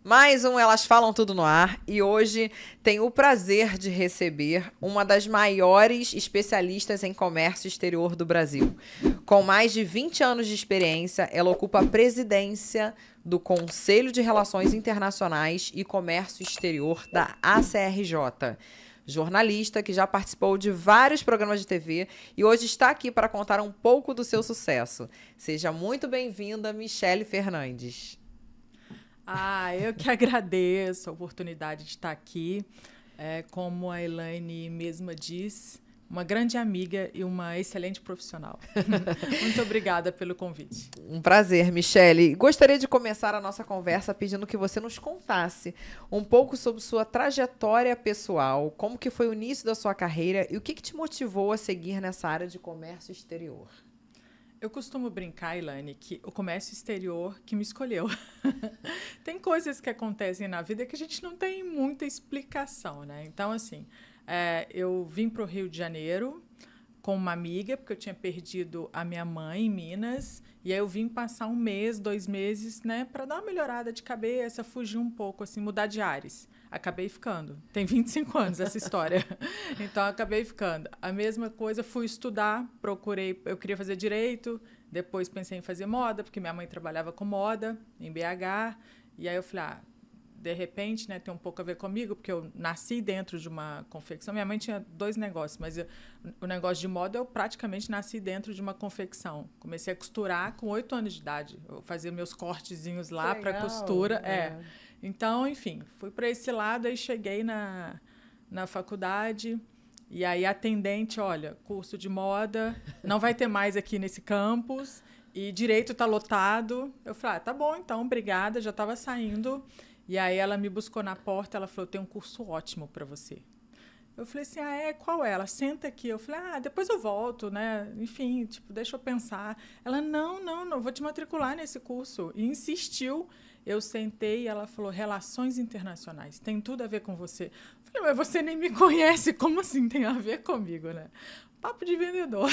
Mais um Elas Falam Tudo no Ar e hoje tenho o prazer de receber uma das maiores especialistas em comércio exterior do Brasil. Com mais de 20 anos de experiência, ela ocupa a presidência do Conselho de Relações Internacionais e Comércio Exterior da ACRJ. Jornalista que já participou de vários programas de TV e hoje está aqui para contar um pouco do seu sucesso. Seja muito bem-vinda, Michele Fernandes. Eu que agradeço a oportunidade de estar aqui. Como a Elaine mesma diz, uma grande amiga e uma excelente profissional. Muito obrigada pelo convite. Um prazer, Michele. Gostaria de começar a nossa conversa pedindo que você nos contasse um pouco sobre sua trajetória pessoal, como que foi o início da sua carreira e o que te motivou a seguir nessa área de comércio exterior. Eu costumo brincar, Elaine, que o comércio exterior que me escolheu. Tem coisas que acontecem na vida que a gente não tem muita explicação, né? Então, assim, eu vim para o Rio de Janeiro com uma amiga, porque eu tinha perdido a minha mãe em Minas, e aí eu vim passar 1 mês, 2 meses, né, para dar uma melhorada de cabeça, fugir um pouco, assim, mudar de ares. Acabei ficando. Tem 25 anos essa história. Então, acabei ficando. A mesma coisa, fui estudar, procurei, eu queria fazer direito, depois pensei em fazer moda, porque minha mãe trabalhava com moda em BH, e aí eu falei, de repente, né, tem um pouco a ver comigo, porque eu nasci dentro de uma confecção. Minha mãe tinha 2 negócios, mas o negócio de moda eu praticamente nasci dentro de uma confecção. Comecei a costurar com 8 anos de idade. Eu fazia meus cortezinhos lá para costura. Então, enfim, fui para esse lado, aí cheguei na faculdade, e aí a atendente, olha, curso de moda, não vai ter mais aqui nesse campus, e direito está lotado. Eu falei, tá bom, então, obrigada, já estava saindo. E aí ela me buscou na porta, ela falou, tem um curso ótimo para você. Eu falei assim, qual é? Ela, senta aqui. Eu falei, depois eu volto, né? Enfim, tipo, deixa eu pensar. Ela, não, vou te matricular nesse curso. E insistiu. Eu sentei e ela falou, Relações Internacionais, tem tudo a ver com você. Eu falei, mas você nem me conhece, como assim tem a ver comigo, né? Papo de vendedor.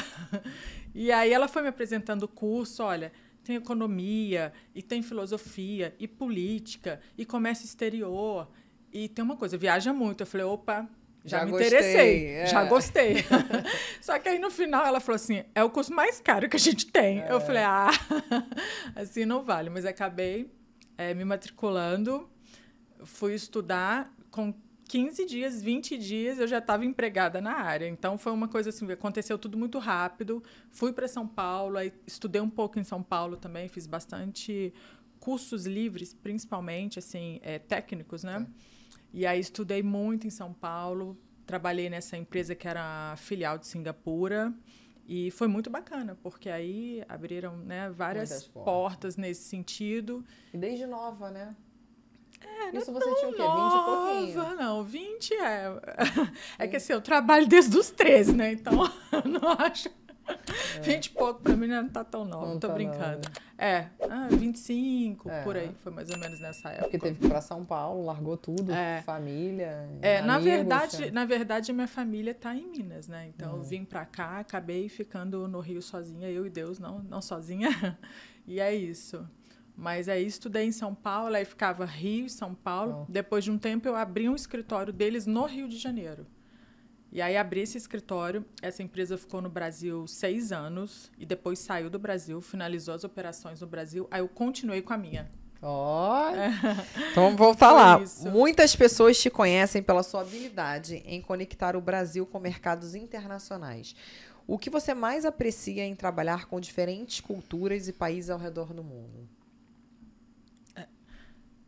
E aí ela foi me apresentando o curso, olha, tem economia, e tem filosofia, e política, e comércio exterior. E tem uma coisa, viaja muito. Eu falei, opa, já me interessei, já gostei. Só que aí, no final, ela falou assim, é o curso mais caro que a gente tem. Eu falei, assim não vale. Mas acabei me matriculando, fui estudar, com 15 dias, 20 dias, eu já estava empregada na área. Então, foi uma coisa assim, aconteceu tudo muito rápido. Fui para São Paulo, aí estudei um pouco em São Paulo também, fiz bastante cursos livres, principalmente, assim, técnicos, né? E aí estudei muito em São Paulo, trabalhei nessa empresa que era a filial de Singapura, e foi muito bacana, porque aí abriram, né, várias portas nesse sentido. E desde nova, né? Isso você tinha o quê? 20 e pouquinho? Não, 20 é que assim, eu trabalho desde os 13, né? Então, eu não acho... 20 e pouco, pra mim, não tá tão nova, não tô brincando. Não, 25, por aí, foi mais ou menos nessa época. Porque teve que ir pra São Paulo, largou tudo, família, na verdade, a minha família tá em Minas, né? Então, eu vim pra cá, acabei ficando no Rio sozinha, eu e Deus, não sozinha. E é isso. Mas aí estudei em São Paulo, aí ficava Rio e São Paulo. Depois de um tempo, eu abri um escritório deles no Rio de Janeiro. E aí abri esse escritório, essa empresa ficou no Brasil 6 anos, e depois saiu do Brasil, finalizou as operações no Brasil, aí eu continuei com a minha. Então vamos voltar lá. Muitas pessoas te conhecem pela sua habilidade em conectar o Brasil com mercados internacionais. O que você mais aprecia em trabalhar com diferentes culturas e países ao redor do mundo?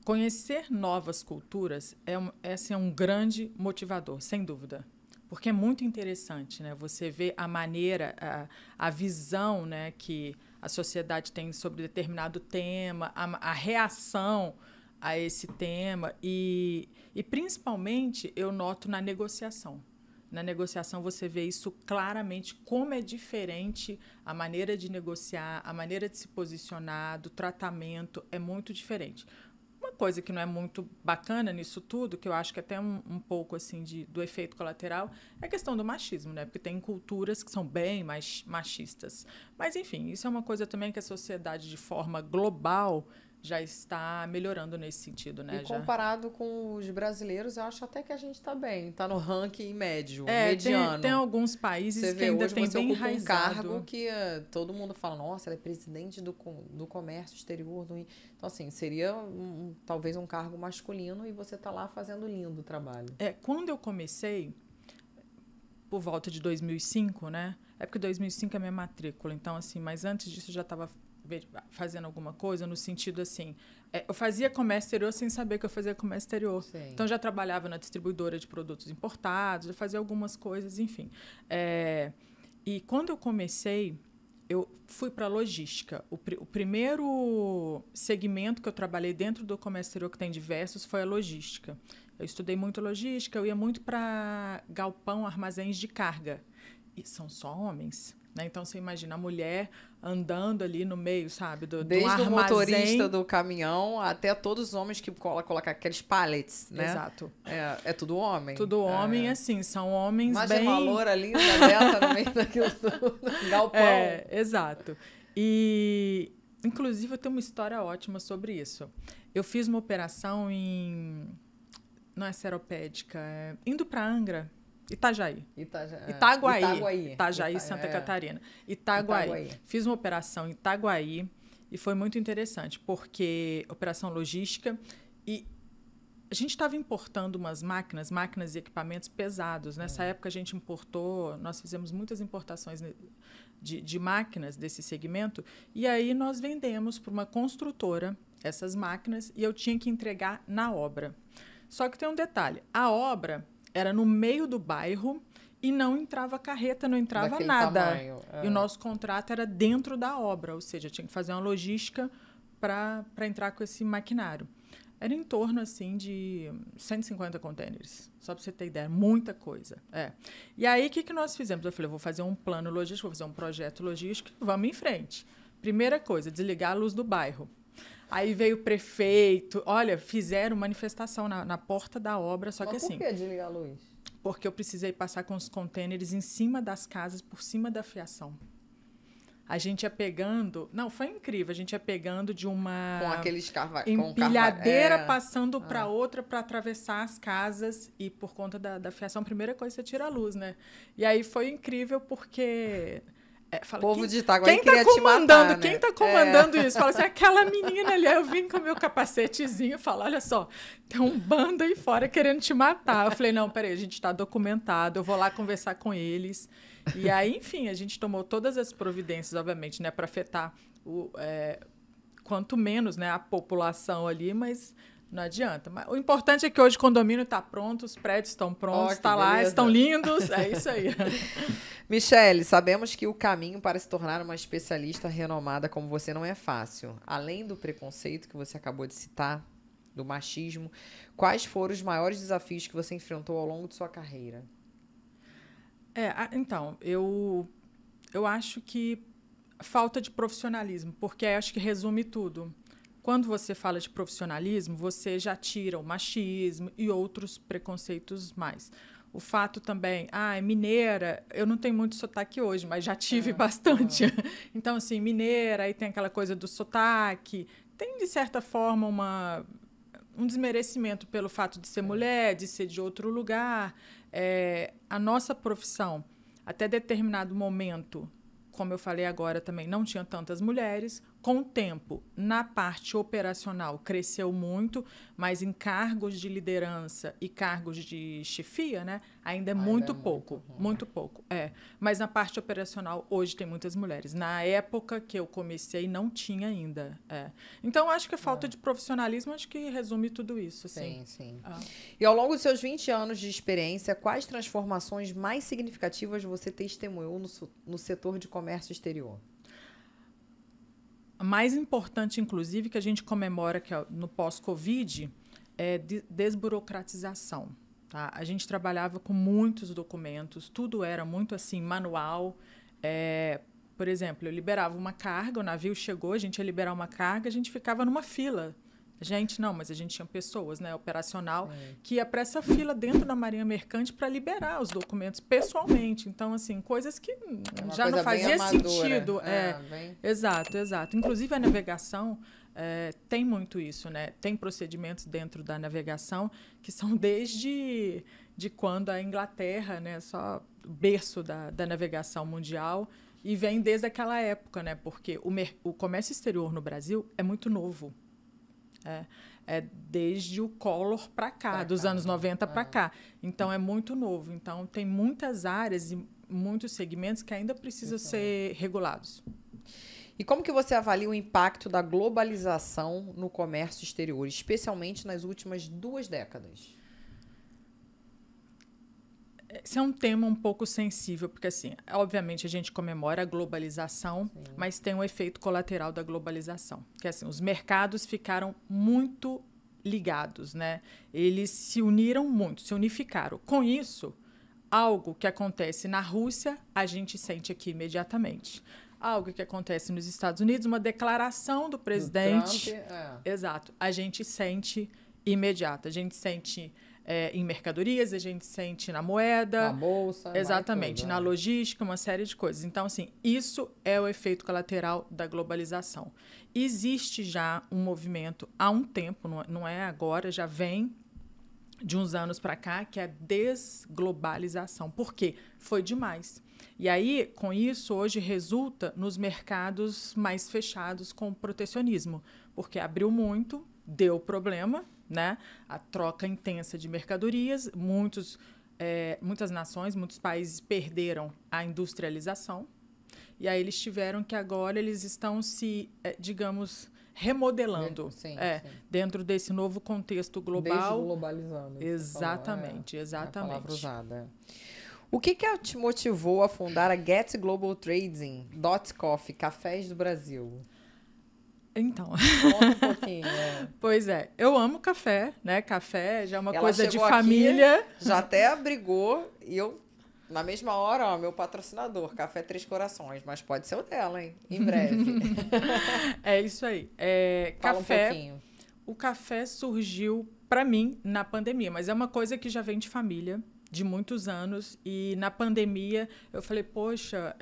Conhecer novas culturas é um grande motivador, sem dúvida. Porque é muito interessante, né? Você vê a maneira, a visão, né, que a sociedade tem sobre determinado tema, a reação a esse tema. E principalmente, eu noto na negociação. Na negociação, você vê isso claramente, como é diferente a maneira de negociar, a maneira de se posicionar, do tratamento, é muito diferente. Uma coisa que não é muito bacana nisso tudo, que eu acho que até um pouco assim do efeito colateral, é a questão do machismo, né? Porque tem culturas que são bem mais machistas. Mas, enfim, isso é uma coisa também que a sociedade, de forma global, já está melhorando nesse sentido, né? E comparado com os brasileiros, eu acho até que a gente está bem. Está no ranking médio, É, mediano. tem alguns países Você que vê, ainda hoje tem você bem ocupa enraizado. um cargo que todo mundo fala, nossa, ela é presidente do comércio exterior. Então, assim, seria talvez um cargo masculino e você está lá fazendo lindo o trabalho. Quando eu comecei, por volta de 2005, né? É porque 2005 é a minha matrícula, então, assim, mas antes disso eu já estava fazendo alguma coisa no sentido assim, eu fazia comércio exterior sem saber que eu fazia comércio exterior. Sim. Então já trabalhava na distribuidora de produtos importados, já fazia algumas coisas, enfim. E quando eu comecei, eu fui para logística. O primeiro segmento que eu trabalhei dentro do comércio exterior, que tem diversos, foi a logística. Eu estudei muito logística, eu ia muito para galpão, armazéns de carga. E são só homens. Né? Então, você imagina a mulher andando ali no meio, sabe? Desde do armazém. O motorista do caminhão até todos os homens que colocam aqueles pallets, né? Exato. É tudo homem. Tudo homem, assim, são homens Imagina bem... uma loura linda dessa no meio daquilo do galpão. Exato. E, inclusive, eu tenho uma história ótima sobre isso. Eu fiz uma operação não é seropédica, indo para Angra, Itajaí. Itaguaí, Santa Catarina. Itaguaí. Fiz uma operação em Itaguaí e foi muito interessante, porque operação logística, e a gente estava importando umas máquinas e equipamentos pesados. Nessa época a gente importou, nós fizemos muitas importações de máquinas desse segmento, e aí nós vendemos para uma construtora essas máquinas e eu tinha que entregar na obra. Só que tem um detalhe, a obra era no meio do bairro e não entrava carreta, não entrava daquele nada. Tamanho. E o nosso contrato era dentro da obra, ou seja, tinha que fazer uma logística para entrar com esse maquinário. Era em torno, assim, de 150 contêineres, só para você ter ideia, muita coisa. E aí, o que nós fizemos? Eu falei, vou fazer um plano logístico, vou fazer um projeto logístico, vamos em frente. Primeira coisa, desligar a luz do bairro. Aí veio o prefeito, olha, fizeram manifestação na porta da obra, só que assim... Por que desligar a luz? Porque eu precisei passar com os contêineres em cima das casas, por cima da fiação. A gente ia pegando... Não, foi incrível. A gente ia pegando de uma... Com aqueles empilhadeira, passando para outra para atravessar as casas. E por conta da fiação, a primeira coisa, você tira a luz, né? E aí foi incrível porque... O povo de Itaguaí queria te matar, né? Quem está comandando isso? Fala assim, aquela menina ali, eu vim com o meu capacetezinho e falo, olha só, tem um bando aí fora querendo te matar. Eu falei, não, peraí, a gente está documentado, eu vou lá conversar com eles. E aí, enfim, a gente tomou todas as providências, obviamente, né, para afetar quanto menos, né, a população ali, mas não adianta. Mas o importante é que hoje o condomínio está pronto, os prédios estão prontos, está lá, estão lindos, é isso aí. Michele, sabemos que o caminho para se tornar uma especialista renomada como você não é fácil. Além do preconceito que você acabou de citar, do machismo, quais foram os maiores desafios que você enfrentou ao longo de sua carreira? Então, eu acho que falta de profissionalismo, porque acho que resume tudo. Quando você fala de profissionalismo, você já tira o machismo e outros preconceitos mais. O fato também, é mineira, eu não tenho muito sotaque hoje, mas já tive bastante. Então, assim, mineira, aí tem aquela coisa do sotaque. Tem, de certa forma, um desmerecimento pelo fato de ser mulher, de ser de outro lugar. A nossa profissão, até determinado momento, como eu falei agora também, não tinha tantas mulheres. Com o tempo, na parte operacional, cresceu muito, mas em cargos de liderança e cargos de chefia, né, ainda é muito pouco. Mas na parte operacional, hoje tem muitas mulheres. Na época que eu comecei, não tinha ainda. Então, acho que a falta de profissionalismo, acho que resume tudo isso. Assim. Sim. E ao longo dos seus 20 anos de experiência, quais transformações mais significativas você testemunhou no setor de comércio exterior? A mais importante, inclusive, que a gente comemora que no pós-Covid é desburocratização. Tá? A gente trabalhava com muitos documentos, tudo era muito assim, manual. Por exemplo, eu liberava uma carga, o navio chegou, a gente ia liberar uma carga, a gente ficava numa fila. Mas a gente tinha pessoas, né, operacional, que ia para essa fila dentro da Marinha Mercante para liberar os documentos pessoalmente. Então, assim, coisas que já não fazia sentido. Exato. Inclusive, a navegação, tem muito isso, né? Tem procedimentos dentro da navegação que são desde quando a Inglaterra, né, só o berço da navegação mundial, e vem desde aquela época, né? Porque o comércio exterior no Brasil é muito novo. Desde o Collor para cá, dos anos 90 para cá. Então, é muito novo. Então, tem muitas áreas e muitos segmentos que ainda precisam ser regulados. E como que você avalia o impacto da globalização no comércio exterior, especialmente nas últimas 2 décadas? Esse é um tema um pouco sensível, porque, assim, obviamente, a gente comemora a globalização, mas tem um efeito colateral da globalização, que, assim, os mercados ficaram muito ligados, né? Eles se uniram muito, se unificaram. Com isso, algo que acontece na Rússia, a gente sente aqui imediatamente. Algo que acontece nos Estados Unidos, uma declaração do presidente. Do Trump, Exato. A gente sente imediato. A gente sente em mercadorias, a gente sente na moeda. Na bolsa. Exatamente. Na logística, uma série de coisas. Então, assim, isso é o efeito colateral da globalização. Existe já um movimento há um tempo, não é agora, já vem de uns anos para cá, que é a desglobalização. Por quê? Foi demais. E aí, com isso, hoje resulta nos mercados mais fechados com protecionismo, porque abriu muito, deu problema, né? A troca intensa de mercadorias, muitas nações, muitos países perderam a industrialização, e aí eles tiveram que agora eles estão se, digamos, remodelando dentro desse novo contexto global. Desglobalizando. Exatamente, exatamente. É a palavra usada. O que te motivou a fundar a Get Global Trading, Dot Coffee, Cafés do Brasil? Então. Conta um pouquinho. Pois é, eu amo café, né? Café já é uma Ela coisa de chegou família. Aqui, já até abrigou e eu, na mesma hora, meu patrocinador, Café Três Corações, mas pode ser o dela, hein? Em breve. É isso aí. Fala café, um pouquinho. O café surgiu para mim na pandemia, mas é uma coisa que já vem de família, de muitos anos, e na pandemia eu falei, poxa,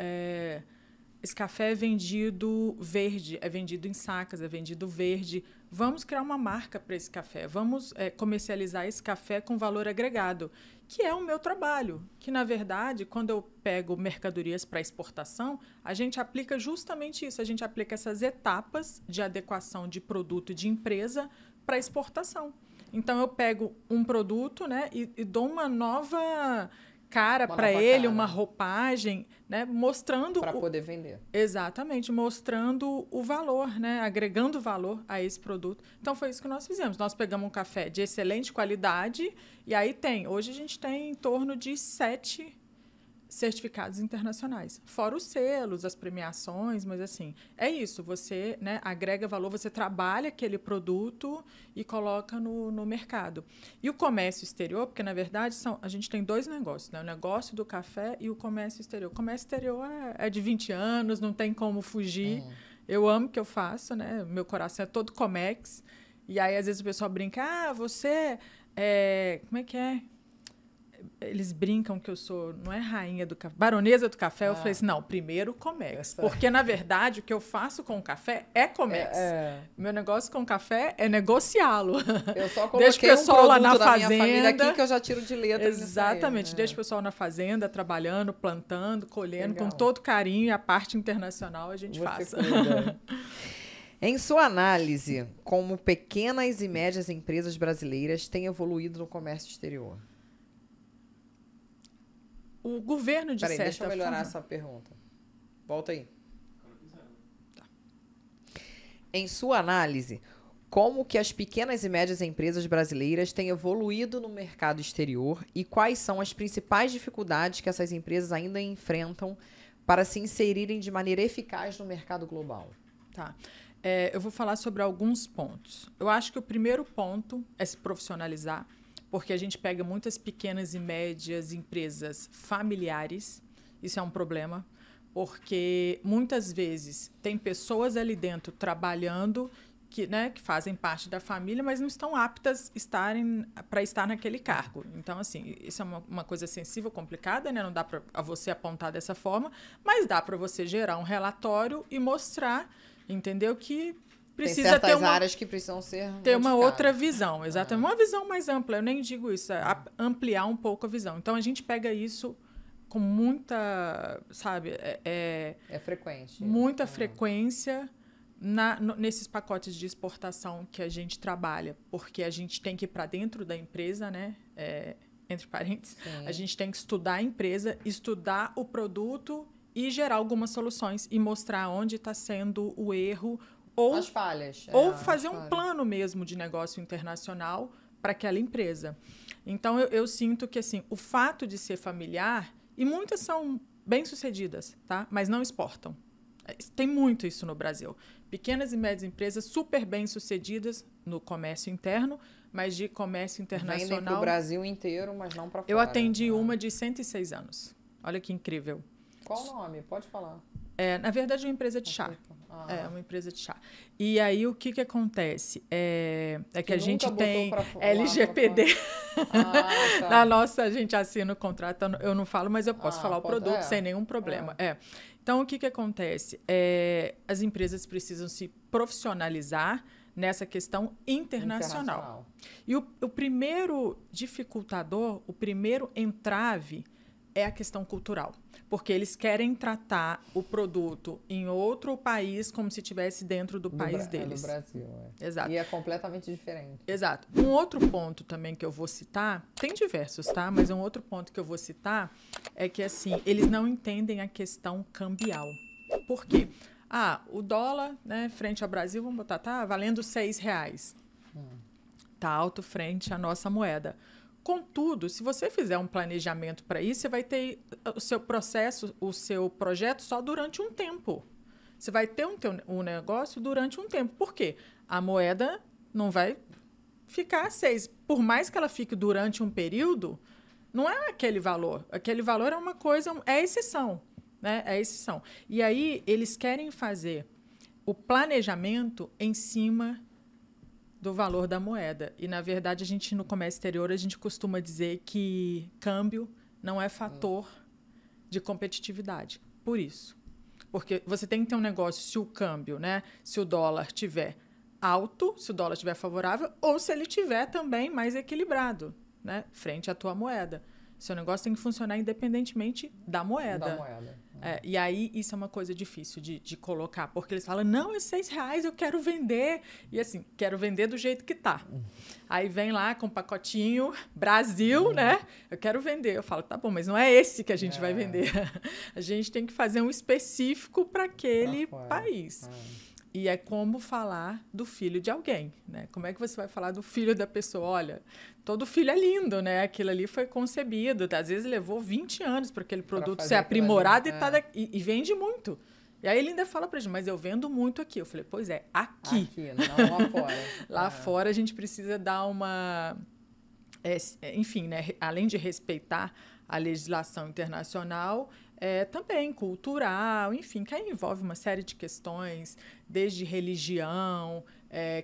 esse café é vendido verde, é vendido em sacas, é vendido verde. Vamos criar uma marca para esse café. Vamos comercializar esse café com valor agregado, que é o meu trabalho. Que, na verdade, quando eu pego mercadorias para exportação, a gente aplica justamente isso. A gente aplica essas etapas de adequação de produto e de empresa para exportação. Então, eu pego um produto, né, e dou uma nova cara para ele, uma roupagem, né, mostrando... Para poder vender. Exatamente, mostrando o valor, né, agregando valor a esse produto. Então, foi isso que nós fizemos. Nós pegamos um café de excelente qualidade e aí hoje a gente tem em torno de 7 certificados internacionais. Fora os selos, as premiações, mas assim, é isso, você, né, agrega valor, você trabalha aquele produto e coloca no mercado. E o comércio exterior, porque na verdade a gente tem 2 negócios, né, o negócio do café e o comércio exterior. O comércio exterior é de 20 anos, não tem como fugir. Eu amo o que eu faço, né, meu coração é todo Comex. E aí às vezes o pessoal brinca, você como é que é? Eles brincam que eu sou, não é rainha do café, baronesa do café. Eu falei assim, não, primeiro Comex. Porque, na verdade, o que eu faço com o café é Comex. Meu negócio com o café é negociá-lo. Eu só coloquei um produto lá na fazenda, minha família aqui que eu já tiro de letra. Exatamente. Aí, deixa o pessoal na fazenda, trabalhando, plantando, colhendo, legal, com todo carinho. E a parte internacional a gente faz. Em sua análise, como pequenas e médias empresas brasileiras têm evoluído no comércio exterior? O governo, de certa forma... deixa eu melhorar essa pergunta. Volta aí. Tá. Em sua análise, como que as pequenas e médias empresas brasileiras têm evoluído no mercado exterior e quais são as principais dificuldades que essas empresas ainda enfrentam para se inserirem de maneira eficaz no mercado global? Tá. Eu vou falar sobre alguns pontos. Eu acho que o primeiro ponto é se profissionalizar, porque a gente pega muitas pequenas e médias empresas familiares. Isso é um problema, porque muitas vezes tem pessoas ali dentro trabalhando que fazem parte da família, mas não estão aptas para estar naquele cargo. Então, assim, isso é uma coisa sensível, complicada, né? Não dá para você apontar dessa forma, mas dá para você gerar um relatório e mostrar, entendeu, que precisa certas ter uma áreas que precisam ser ter uma modificadas. outra visão, exatamente. Uma visão mais ampla, eu nem digo isso, ampliar um pouco a visão. Então, a gente pega isso com muita, sabe, É frequente. muita frequência nesses pacotes de exportação que a gente trabalha, porque a gente tem que ir para dentro da empresa, né? Entre parênteses, Sim. a gente tem que estudar a empresa, estudar o produto e gerar algumas soluções e mostrar onde está sendo o erro ou As falhas. ou fazer um plano mesmo de negócio internacional para aquela empresa. Então, eu sinto que assim, o fato de ser familiar, e muitas são bem-sucedidas, tá? Mas não exportam. Tem muito isso no Brasil. Pequenas e médias empresas super bem-sucedidas no comércio interno, mas de comércio internacional... Vendem para o Brasil inteiro, mas não para fora. Eu atendi uma de 106 anos. Olha que incrível. Qual o nome? Pode falar. Na verdade, é uma empresa de chá. É uma empresa de chá. E aí, o que acontece? É que a gente tem LGPD. Tá. Na nossa, a gente assina o contrato, eu não falo, mas eu posso falar o produto sem nenhum problema. Então, o que acontece? As empresas precisam se profissionalizar nessa questão internacional. E o primeiro dificultador, o primeiro entrave é a questão cultural. Porque eles querem tratar o produto em outro país como se estivesse dentro do país deles. Do Brasil, Exato. E é completamente diferente. Exato. Um outro ponto também que eu vou citar, tem diversos, tá? Mas um outro ponto que eu vou citar é que, assim, eles não entendem a questão cambial. Por quê? O dólar, né, frente ao Brasil, vamos botar, tá valendo R$6. Tá alto frente à nossa moeda. Contudo, se você fizer um planejamento para isso, você vai ter o seu processo, o seu projeto só durante um tempo. Você vai ter um negócio durante um tempo. Por quê? A moeda não vai ficar 6. Por mais que ela fique durante um período, não é aquele valor. Aquele valor é uma coisa, é exceção, né? É exceção. E aí, eles querem fazer o planejamento em cima do valor da moeda. E, na verdade, a gente, no comércio exterior, a gente costuma dizer que câmbio não é fator de competitividade. Por isso. Porque você tem que ter um negócio, se o câmbio, né? Se o dólar estiver alto, se o dólar estiver favorável, ou se ele estiver também mais equilibrado, né? Frente à tua moeda. Seu negócio tem que funcionar independentemente da moeda. E aí, isso é uma coisa difícil de colocar, porque eles falam, não, é R$6, eu quero vender. E assim, quero vender do jeito que tá. Aí vem lá com um pacotinho, Brasil, né? Eu quero vender. Eu falo, tá bom, mas não é esse que a gente vai vender. A gente tem que fazer um específico para aquele país. E é como falar do filho de alguém, né? Como é que você vai falar do filho da pessoa? Olha, todo filho é lindo, né? Aquilo ali foi concebido. Às vezes levou 20 anos para aquele produto ser aprimorado e vende muito. E aí ele ainda fala pra gente, mas eu vendo muito aqui. Eu falei, pois é, aqui. Aqui, não lá fora. Lá fora a gente precisa dar uma... enfim, né? Além de respeitar a legislação internacional, também cultural, enfim, que aí envolve uma série de questões, desde religião,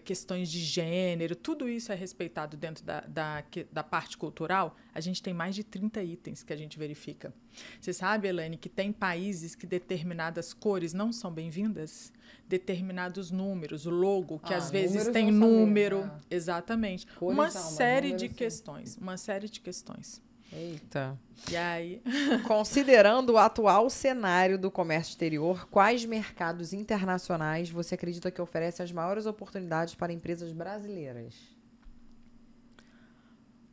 questões de gênero, tudo isso é respeitado dentro da parte cultural. A gente tem mais de 30 itens que a gente verifica. Você sabe, Elaine, que tem países que determinadas cores não são bem-vindas? Determinados números, o logo, que às vezes tem número. Exatamente. Uma série de questões. Eita. E aí? Considerando o atual cenário do comércio exterior, quais mercados internacionais você acredita que oferecem as maiores oportunidades para empresas brasileiras?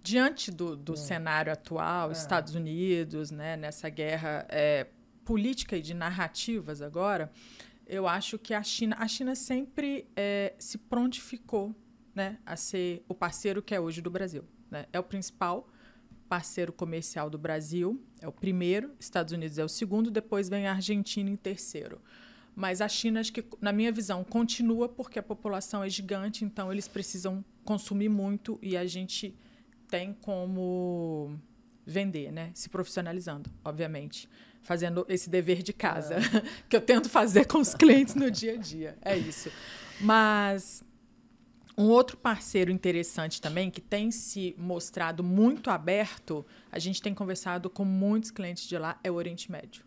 Diante do cenário atual, Estados Unidos, né, nessa guerra política e de narrativas agora, eu acho que a China sempre se prontificou, né, a ser o parceiro que é hoje do Brasil, né? É o principal parceiro comercial do Brasil, é o primeiro, Estados Unidos é o segundo, depois vem a Argentina em terceiro. Mas a China, acho que, na minha visão, continua porque a população é gigante, então eles precisam consumir muito e a gente tem como vender, né? Se profissionalizando, obviamente, fazendo esse dever de casa, que eu tento fazer com os clientes no dia a dia. É isso. Mas um outro parceiro interessante também, que tem se mostrado muito aberto, a gente tem conversado com muitos clientes de lá, é o Oriente Médio.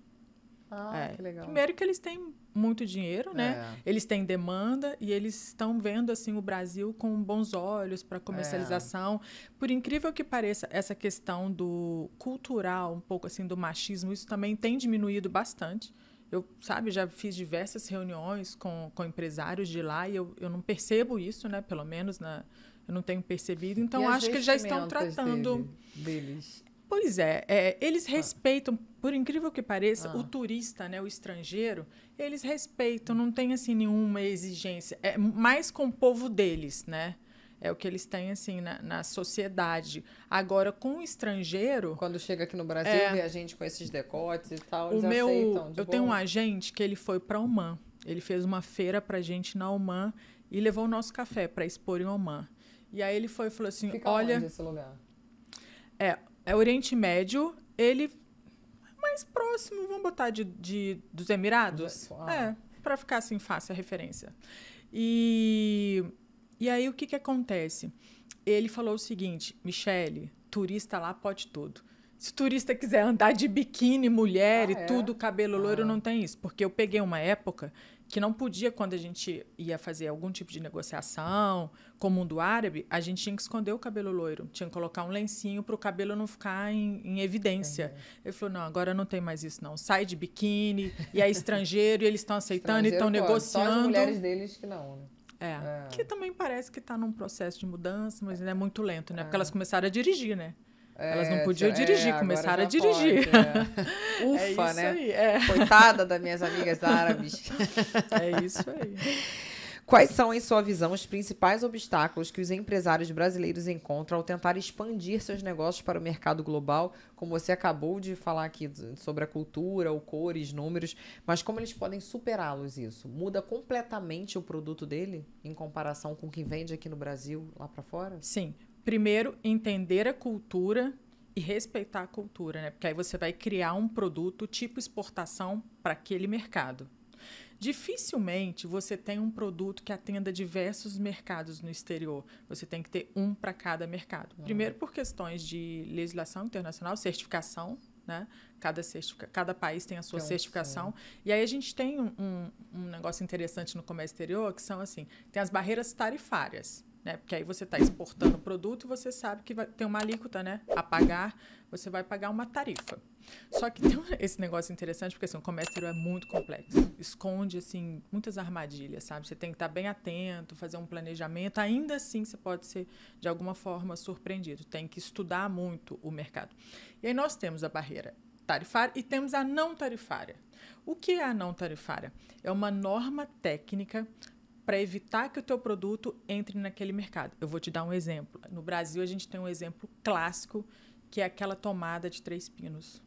Que legal. Primeiro que eles têm muito dinheiro, né? Eles têm demanda e eles estão vendo assim o Brasil com bons olhos para comercialização. Por incrível que pareça, essa questão do cultural, um pouco assim do machismo, isso também tem diminuído bastante. Eu, já fiz diversas reuniões com empresários de lá e eu não percebo isso, né? Pelo menos eu não tenho percebido. Então, acho que eles já estão tratando deles. Pois é, eles respeitam, por incrível que pareça, o turista, né, o estrangeiro, eles respeitam, não tem assim nenhuma exigência. É mais com o povo deles, né? É o que eles têm assim na sociedade. Agora, com o estrangeiro... Quando chega aqui no Brasil, vê a gente com esses decotes e tal, eles aceitam. Eu tenho um agente que ele foi para Omã. Ele fez uma feira pra gente na Omã e levou o nosso café para expor em Omã. E aí ele foi e falou assim, Fica olha... onde esse lugar? É Oriente Médio, ele mais próximo, vamos botar dos Emirados? Para ficar assim fácil a referência. E aí o que acontece? Ele falou o seguinte, Michele, turista lá pode tudo. Se o turista quiser andar de biquíni, mulher e tudo, cabelo loiro, não tem isso. Porque eu peguei uma época que não podia, quando a gente ia fazer algum tipo de negociação com o mundo árabe, a gente tinha que esconder o cabelo loiro. Tinha que colocar um lencinho para o cabelo não ficar em evidência. Ele falou, não, agora não tem mais isso, não. Sai de biquíni, e é estrangeiro, e eles estão aceitando e estão negociando. Só as mulheres deles que não, né? Que também parece que está num processo de mudança, mas é muito lento, né? Porque elas começaram a dirigir, né? Elas não podiam dirigir, começaram a dirigir. Ufa, né? Aí, Coitada das minhas amigas árabes. É isso aí. Quais são, em sua visão, os principais obstáculos que os empresários brasileiros encontram ao tentar expandir seus negócios para o mercado global? Como você acabou de falar aqui sobre a cultura, o cores, números, mas como eles podem superá-los isso? Muda completamente o produto dele em comparação com o que vende aqui no Brasil, lá para fora? Sim. Primeiro, entender a cultura e respeitar a cultura, né? Porque aí você vai criar um produto tipo exportação para aquele mercado. Dificilmente você tem um produto que atenda diversos mercados no exterior. Você tem que ter um para cada mercado. Primeiro, por questões de legislação internacional, certificação, né? Cada país tem a sua certificação. E aí a gente tem um negócio interessante no comércio exterior, que são assim, tem as barreiras tarifárias. Né? Porque aí você está exportando o produto e você sabe que vai ter uma alíquota, né? A pagar, você vai pagar uma tarifa. Só que tem esse negócio interessante, porque assim, o comércio exterior é muito complexo. Esconde assim, muitas armadilhas, sabe? Você tem que estar bem atento, fazer um planejamento. Ainda assim, você pode ser, de alguma forma, surpreendido. Tem que estudar muito o mercado. E aí nós temos a barreira tarifária e temos a não tarifária. O que é a não tarifária? É uma norma técnica para evitar que o teu produto entre naquele mercado. Eu vou te dar um exemplo. No Brasil, a gente tem um exemplo clássico, que é aquela tomada de 3 pinos.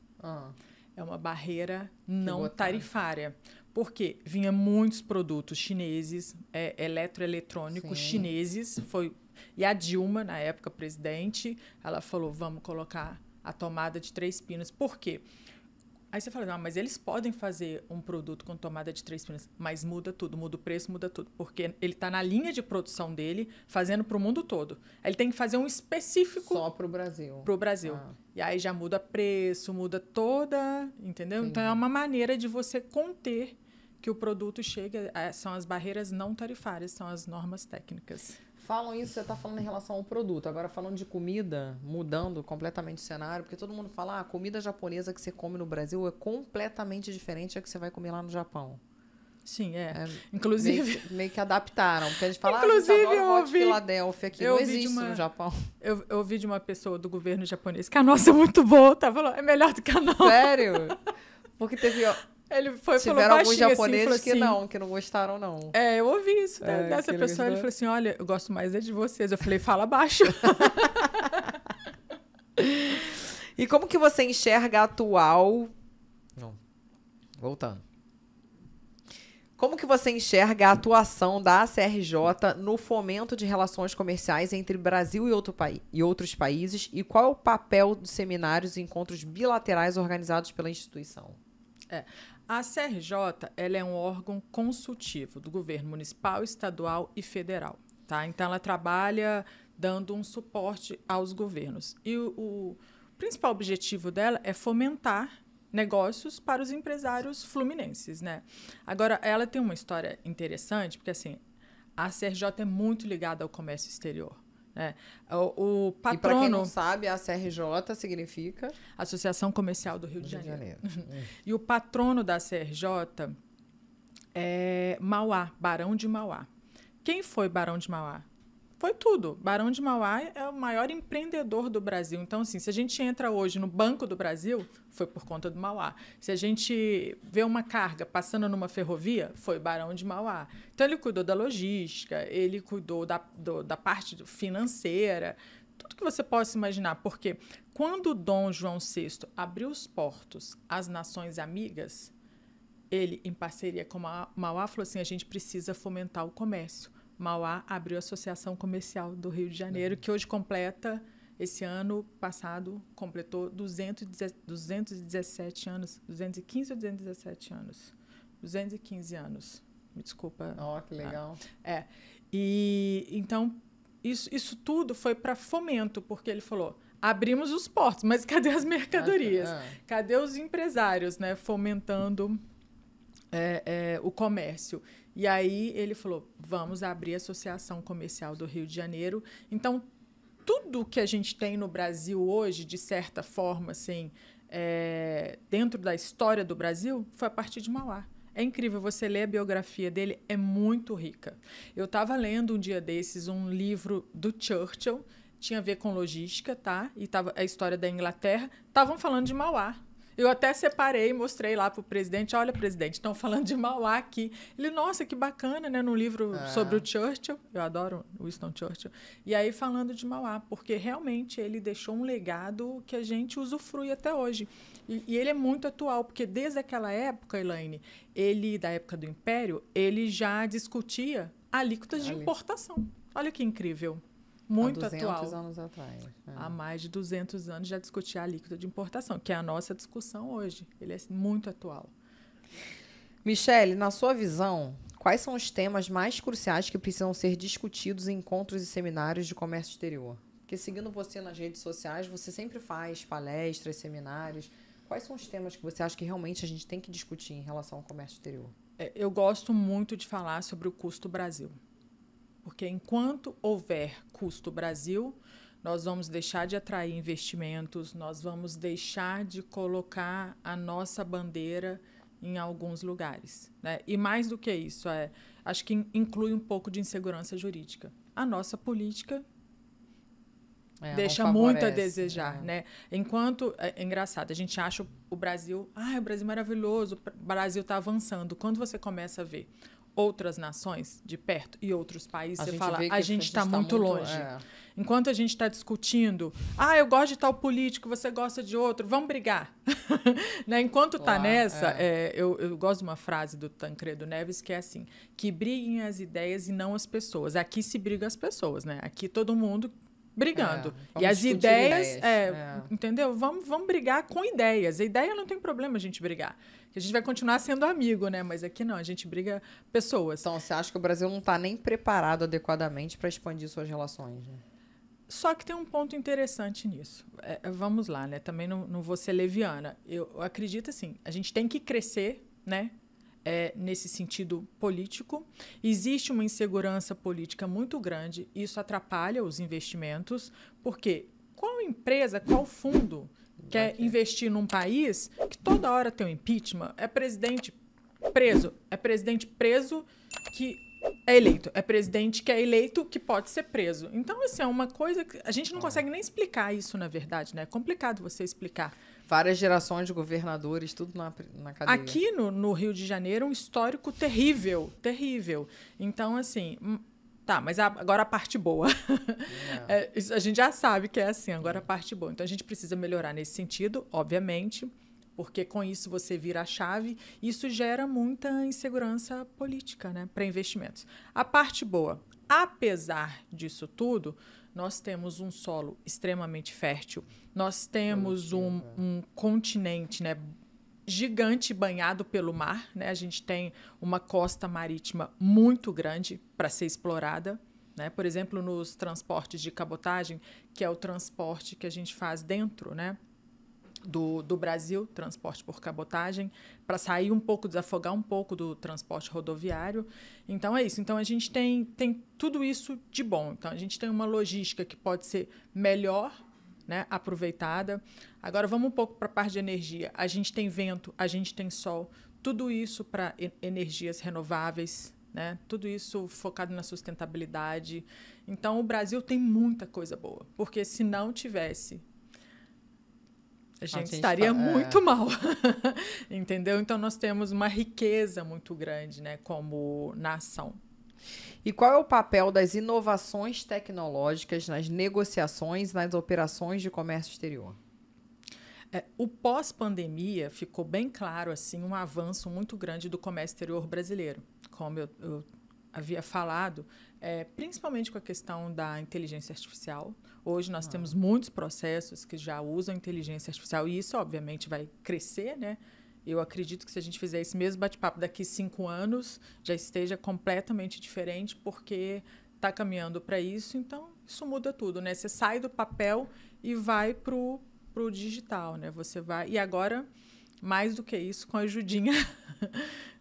É uma barreira não tarifária. Por quê? Vinha muitos produtos chineses, eletroeletrônicos chineses. E a Dilma, na época presidente, ela falou, vamos colocar a tomada de 3 pinos. Por quê? Aí você fala, não, mas eles podem fazer um produto com tomada de 3 pinos, mas muda tudo, muda o preço, muda tudo, porque ele está na linha de produção dele, fazendo para o mundo todo. Aí ele tem que fazer um específico... Só para o Brasil. Para o Brasil. E aí já muda preço, muda toda... Entendeu? Sim. Então, é uma maneira de você conter que o produto chegue... São as barreiras não tarifárias, são as normas técnicas. Falam isso, você está falando em relação ao produto. Agora, falando de comida, mudando completamente o cenário, porque todo mundo fala, a comida japonesa que você come no Brasil é completamente diferente da que você vai comer lá no Japão. Sim, inclusive... Meio que adaptaram. Porque a gente fala, inclusive, a gente adora hot Philadelphia aqui. Não existe no Japão. Eu ouvi de uma pessoa do governo japonês que a nossa é muito boa, tá? Falou, é melhor do que a nossa. Sério? Porque Ele foi tiveram alguns japoneses assim, que não gostaram, não. Eu ouvi isso dessa pessoa. Ele falou assim, olha, eu gosto mais de vocês. Eu falei, fala baixo. E como que você enxerga a atual... Não. Voltando. Como que você enxerga a atuação da ACRJ no fomento de relações comerciais entre Brasil e outros países? E qual é o papel dos seminários e encontros bilaterais organizados pela instituição? A ACRJ, ela é um órgão consultivo do governo municipal, estadual e federal. Tá? Então, ela trabalha dando um suporte aos governos. E o principal objetivo dela é fomentar negócios para os empresários fluminenses, né? Agora, ela tem uma história interessante, porque assim, a CRJ é muito ligada ao comércio exterior. Né? O patrono... E para quem não sabe, a CRJ significa... Associação Comercial do Rio de Janeiro. E o patrono da CRJ é Mauá, Barão de Mauá. Quem foi Barão de Mauá? Foi tudo. Barão de Mauá é o maior empreendedor do Brasil. Então, assim, se a gente entra hoje no Banco do Brasil, foi por conta do Mauá. Se a gente vê uma carga passando numa ferrovia, foi Barão de Mauá. Então, ele cuidou da logística, ele cuidou da parte financeira, tudo que você possa imaginar. Porque quando Dom João VI abriu os portos às nações amigas, ele, em parceria com Mauá, falou assim, a gente precisa fomentar o comércio. Mauá abriu a Associação Comercial do Rio de Janeiro, que hoje completa, esse ano passado, completou 217 anos, 215 ou 217 anos? 215 anos, me desculpa. Ó, que legal. E então, isso tudo foi para fomento, porque ele falou, abrimos os portos, mas cadê as mercadorias? Cadê os empresários, né, fomentando o comércio? E aí ele falou, vamos abrir a Associação Comercial do Rio de Janeiro. Então, tudo que a gente tem no Brasil hoje, de certa forma, assim, dentro da história do Brasil, foi a partir de Mauá. É incrível, você ler a biografia dele, é muito rica. Eu estava lendo um dia desses um livro do Churchill, tinha a ver com logística, tá? E tava a história da Inglaterra, estavam falando de Mauá. Eu até separei e mostrei lá para o presidente. Olha, presidente, estão falando de Mauá aqui. Ele, nossa, que bacana, né? No livro sobre o Churchill. Eu adoro o Winston Churchill. E aí falando de Mauá, porque realmente ele deixou um legado que a gente usufrui até hoje. E ele é muito atual, porque desde aquela época, Elaine, da época do Império, ele já discutia alíquotas de importação. Olha que incrível. Muito atual. Há 200 anos atrás. Há mais de 200 anos já discutia a alíquota de importação, que é a nossa discussão hoje. Ele é muito atual. Michele, na sua visão, quais são os temas mais cruciais que precisam ser discutidos em encontros e seminários de comércio exterior? Porque seguindo você nas redes sociais, você sempre faz palestras, seminários. Quais são os temas que você acha que realmente a gente tem que discutir em relação ao comércio exterior? Eu gosto muito de falar sobre o custo Brasil. Porque enquanto houver custo Brasil, nós vamos deixar de atrair investimentos, nós vamos deixar de colocar a nossa bandeira em alguns lugares. Né? E mais do que isso, acho que inclui um pouco de insegurança jurídica. A nossa política deixa muito a desejar. Né? Enquanto, é engraçado, a gente acha o Brasil, o Brasil é maravilhoso, o Brasil está avançando. Quando você começa a ver outras nações de perto e outros países, você fala, a gente está muito longe. Enquanto a gente está discutindo, eu gosto de tal político, você gosta de outro, vamos brigar. Né? Enquanto está nessa, eu gosto de uma frase do Tancredo Neves que é assim, que briguem as ideias e não as pessoas. Aqui se briga as pessoas, né? Aqui todo mundo brigando. E as ideias, entendeu? Vamos brigar com ideias. A ideia não tem problema a gente brigar. A gente vai continuar sendo amigo, né? Mas aqui não, a gente briga pessoas. Então, você acha que o Brasil não está nem preparado adequadamente para expandir suas relações, né? Só que tem um ponto interessante nisso. Vamos lá, né? Também não vou ser leviana. Eu acredito assim, a gente tem que crescer, né? Nesse sentido político. Existe uma insegurança política muito grande. Isso atrapalha os investimentos, porque qual empresa, qual fundo quer investir num país que toda hora tem um impeachment? É presidente preso que é eleito. É presidente que é eleito que pode ser preso. Então, assim, é uma coisa que a gente não consegue nem explicar isso, na verdade, né? É complicado você explicar. Várias gerações de governadores, tudo na cadeia. Aqui no Rio de Janeiro, um histórico terrível, terrível. Então, assim... Tá, mas agora a parte boa. A gente já sabe que é assim, agora a parte boa. Então, a gente precisa melhorar nesse sentido, obviamente, porque com isso você vira a chave. Isso gera muita insegurança política, né, para investimentos. A parte boa, apesar disso tudo, nós temos um solo extremamente fértil, nós temos um continente, né, gigante banhado pelo mar, né? A gente tem uma costa marítima muito grande para ser explorada, né? Por exemplo, nos transportes de cabotagem, que é o transporte que a gente faz dentro, né, do Brasil, transporte por cabotagem, para sair um pouco, desafogar um pouco do transporte rodoviário. Então, é isso. Então, a gente tem tudo isso de bom. Então, a gente tem uma logística que pode ser melhor, né, aproveitada. Agora, vamos um pouco para a parte de energia. A gente tem vento, a gente tem sol, tudo isso para energias renováveis, né? Tudo isso focado na sustentabilidade. Então, o Brasil tem muita coisa boa, porque se não tivesse, a gente estaria muito mal, entendeu? Então, nós temos uma riqueza muito grande, né, como nação. E qual é o papel das inovações tecnológicas nas negociações, nas operações de comércio exterior? O pós-pandemia ficou bem claro assim um avanço muito grande do comércio exterior brasileiro, como eu havia falado, principalmente com a questão da inteligência artificial. Hoje nós temos muitos processos que já usam inteligência artificial e isso, obviamente, vai crescer, né? Eu acredito que se a gente fizer esse mesmo bate-papo daqui 5 anos, já esteja completamente diferente, porque está caminhando para isso, então isso muda tudo, né? Você sai do papel e vai para o digital, né? Você vai... E agora, mais do que isso, com a ajudinha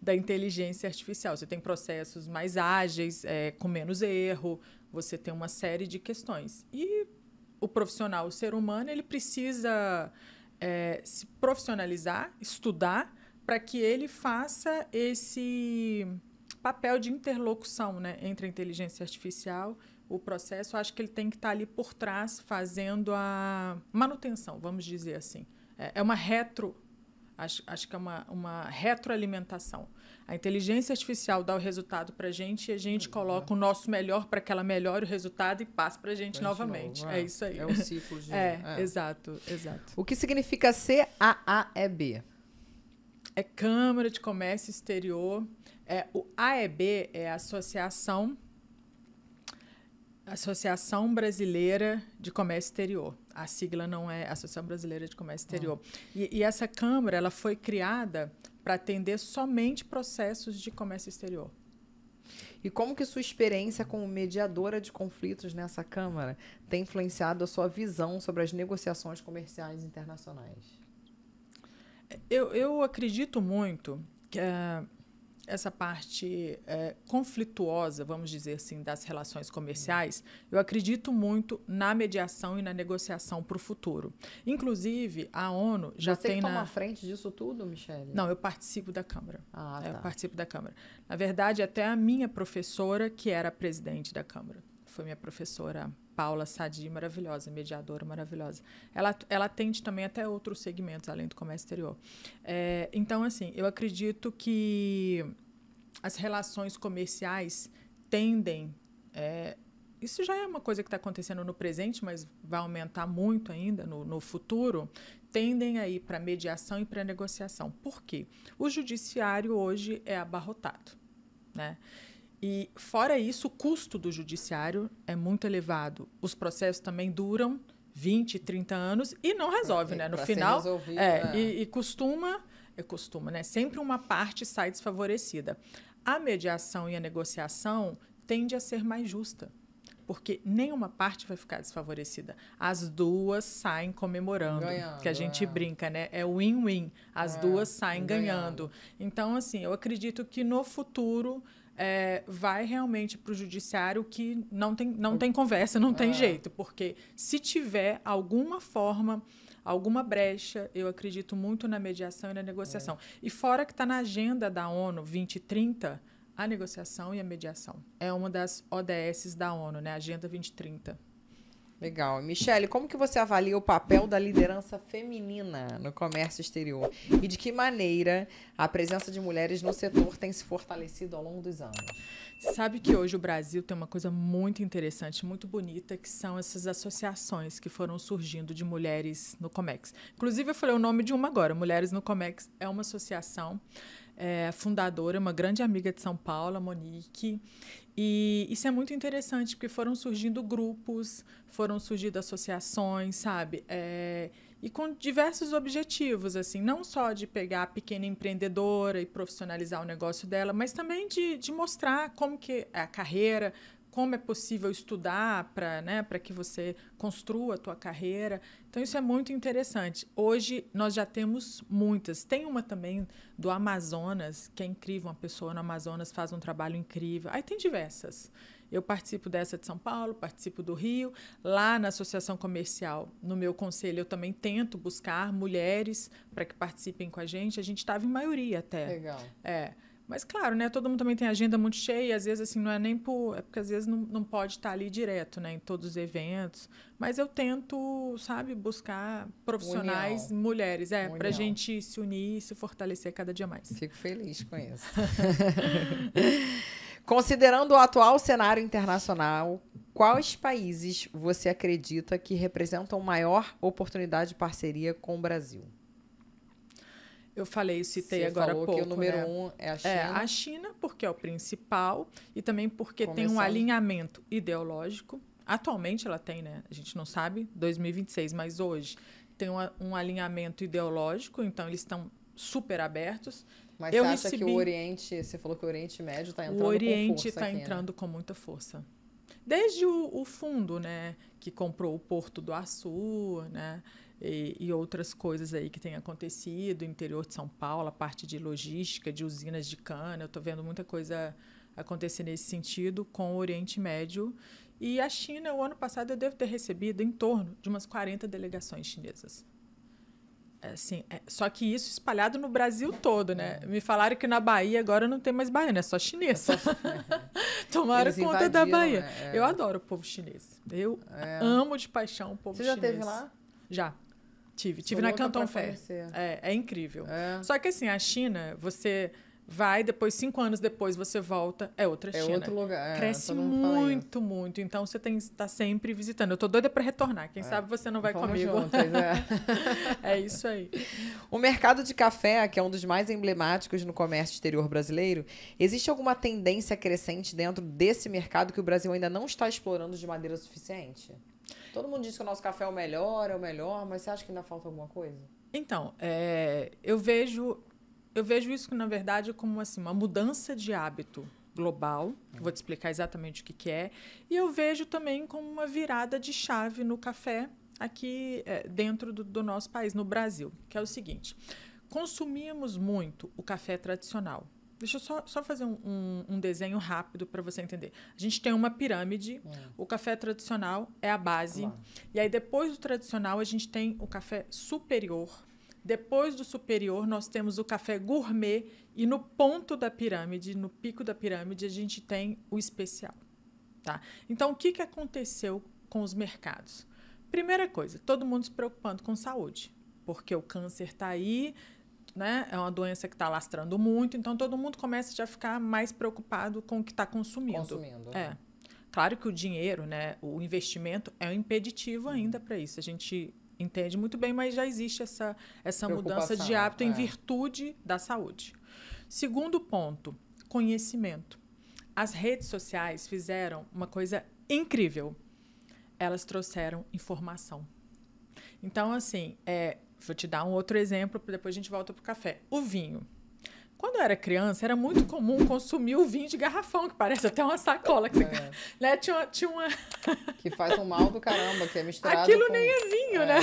da inteligência artificial. Você tem processos mais ágeis, com menos erro, você tem uma série de questões. E o profissional, o ser humano, ele precisa se profissionalizar, estudar, para que ele faça esse papel de interlocução, né, entre a inteligência artificial, o processo. Eu acho que ele tem que estar ali por trás, fazendo a manutenção, vamos dizer assim. Acho que é uma retroalimentação. A inteligência artificial dá o resultado para a gente e a gente coloca o nosso melhor para que ela melhore o resultado e passe para a gente novamente. É isso aí. É o ciclo de... Exato. O que significa CAAEB? É Câmara de Comércio Exterior. O AEB é a Associação Brasileira de Comércio Exterior. A sigla não é Associação Brasileira de Comércio Exterior. E essa Câmara ela foi criada para atender somente processos de comércio exterior. E como que sua experiência como mediadora de conflitos nessa Câmara tem influenciado a sua visão sobre as negociações comerciais internacionais? Eu acredito muito que essa parte conflituosa, vamos dizer assim, das relações comerciais, eu acredito muito na mediação e na negociação para o futuro. Inclusive, a ONU já tem... Você toma a frente disso tudo, Michele? Não, eu participo da Câmara. Tá. Eu participo da Câmara. Na verdade, até a minha professora, que era presidente da Câmara, foi minha professora Paula Sadi, maravilhosa, mediadora maravilhosa. Ela atende também até outros segmentos, além do comércio exterior. Então, assim, eu acredito que as relações comerciais tendem... isso já é uma coisa que está acontecendo no presente, mas vai aumentar muito ainda no futuro, tendem a ir para mediação e para negociação. Por quê? O judiciário hoje é abarrotado, né? E, fora isso, o custo do judiciário é muito elevado. Os processos também duram 20, 30 anos e não resolve, né? No final, e costuma, né? Sempre uma parte sai desfavorecida. A mediação e a negociação tende a ser mais justa, porque nenhuma parte vai ficar desfavorecida. As duas saem comemorando, que a gente brinca, né? É win-win. As duas saem ganhando. Então, assim, eu acredito que no futuro... vai realmente para o judiciário que não tem conversa, não tem jeito, porque se tiver alguma forma, alguma brecha, eu acredito muito na mediação e na negociação. E fora que está na agenda da ONU 2030, a negociação e a mediação. É uma das ODS da ONU, né? Agenda 2030. Legal. Michele, como que você avalia o papel da liderança feminina no comércio exterior? E de que maneira a presença de mulheres no setor tem se fortalecido ao longo dos anos? Você sabe que hoje o Brasil tem uma coisa muito interessante, muito bonita, que são essas associações que foram surgindo de mulheres no Comex. Inclusive, eu falei o nome de uma agora. Mulheres no Comex é uma associação fundadora, uma grande amiga de São Paulo, a Monique. E isso é muito interessante, porque foram surgindo grupos, foram surgindo associações, sabe? E com diversos objetivos, assim, não só de pegar a pequena empreendedora e profissionalizar o negócio dela, mas também de mostrar como que é a carreira, como é possível estudar para que você construa a tua carreira. Então, isso é muito interessante. Hoje, nós já temos muitas. Tem uma também do Amazonas, que é incrível. Uma pessoa no Amazonas faz um trabalho incrível. Aí tem diversas. Eu participo dessa de São Paulo, participo do Rio. Lá na Associação Comercial, no meu conselho, eu também tento buscar mulheres para que participem com a gente. A gente estava em maioria até. Legal. Mas, claro, né, todo mundo também tem agenda muito cheia, e às vezes assim, não é nem por... É porque às vezes não pode estar ali direto, né, em todos os eventos. Mas eu tento, sabe, buscar profissionais, mulheres, para a gente se unir e se fortalecer cada dia mais. Fico feliz com isso. Considerando o atual cenário internacional, quais países você acredita que representam maior oportunidade de parceria com o Brasil? Eu citei agora há pouco. Você falou que o número 1 é a China. A China, porque é o principal, e também porque tem um alinhamento ideológico. Atualmente ela tem, né? A gente não sabe, 2026, mas hoje tem um alinhamento ideológico, então eles estão super abertos. Mas você acha que o Oriente, você falou que o Oriente Médio está entrando com força? O Oriente está entrando com muita força. Desde o fundo, né, que comprou o Porto do Açu, né, e outras coisas aí que têm acontecido, interior de São Paulo, a parte de logística, de usinas de cana, eu estou vendo muita coisa acontecer nesse sentido com o Oriente Médio. E a China, o ano passado, eu devo ter recebido em torno de umas 40 delegações chinesas. Assim, só que isso espalhado no Brasil todo, né? Me falaram que na Bahia agora não tem mais baiano, é só chinês. Tomaram conta da Bahia. Né? Eu adoro o povo chinês. Eu amo de paixão o povo chinês. Você já esteve lá? Já. Tive na Canton Fair. É incrível. Só que assim, a China, você vai, depois 5 anos depois você volta, é outra China. É outro lugar. Cresce muito, muito. Então você tem que estar sempre visitando. Eu tô doida para retornar. Quem sabe você não vai comigo. Juntos, É isso aí. O mercado de café, que é um dos mais emblemáticos no comércio exterior brasileiro, existe alguma tendência crescente dentro desse mercado que o Brasil ainda não está explorando de maneira suficiente? Todo mundo diz que o nosso café é o melhor, mas você acha que ainda falta alguma coisa? Então, eu vejo isso, na verdade, como assim, uma mudança de hábito global. Vou te explicar exatamente o que é. E eu vejo também como uma virada de chave no café aqui dentro do nosso país, no Brasil, que é o seguinte. Consumíamos muito o café tradicional. Deixa eu só fazer um desenho rápido para você entender. A gente tem uma pirâmide, o café tradicional é a base, e aí depois do tradicional a gente tem o café superior. Depois do superior, nós temos o café gourmet e no ponto da pirâmide, no pico da pirâmide, a gente tem o especial. Tá? Então, o que aconteceu com os mercados? Primeira coisa, todo mundo se preocupando com saúde, porque o câncer está aí, né? É uma doença que está alastrando muito, então todo mundo começa já a ficar mais preocupado com o que está consumindo. Claro que o dinheiro, né, o investimento é um impeditivo ainda para isso. A gente entende muito bem, mas já existe essa mudança de hábito em virtude da saúde. Segundo ponto, conhecimento. As redes sociais fizeram uma coisa incrível. Elas trouxeram informação. Então, assim, vou te dar um outro exemplo, depois a gente volta para o café. O vinho. Quando eu era criança, era muito comum consumir o vinho de garrafão, que parece até uma sacola. Que você, né? Tinha uma... Que faz um mal do caramba, que é misturado Aquilo nem é vinho, né?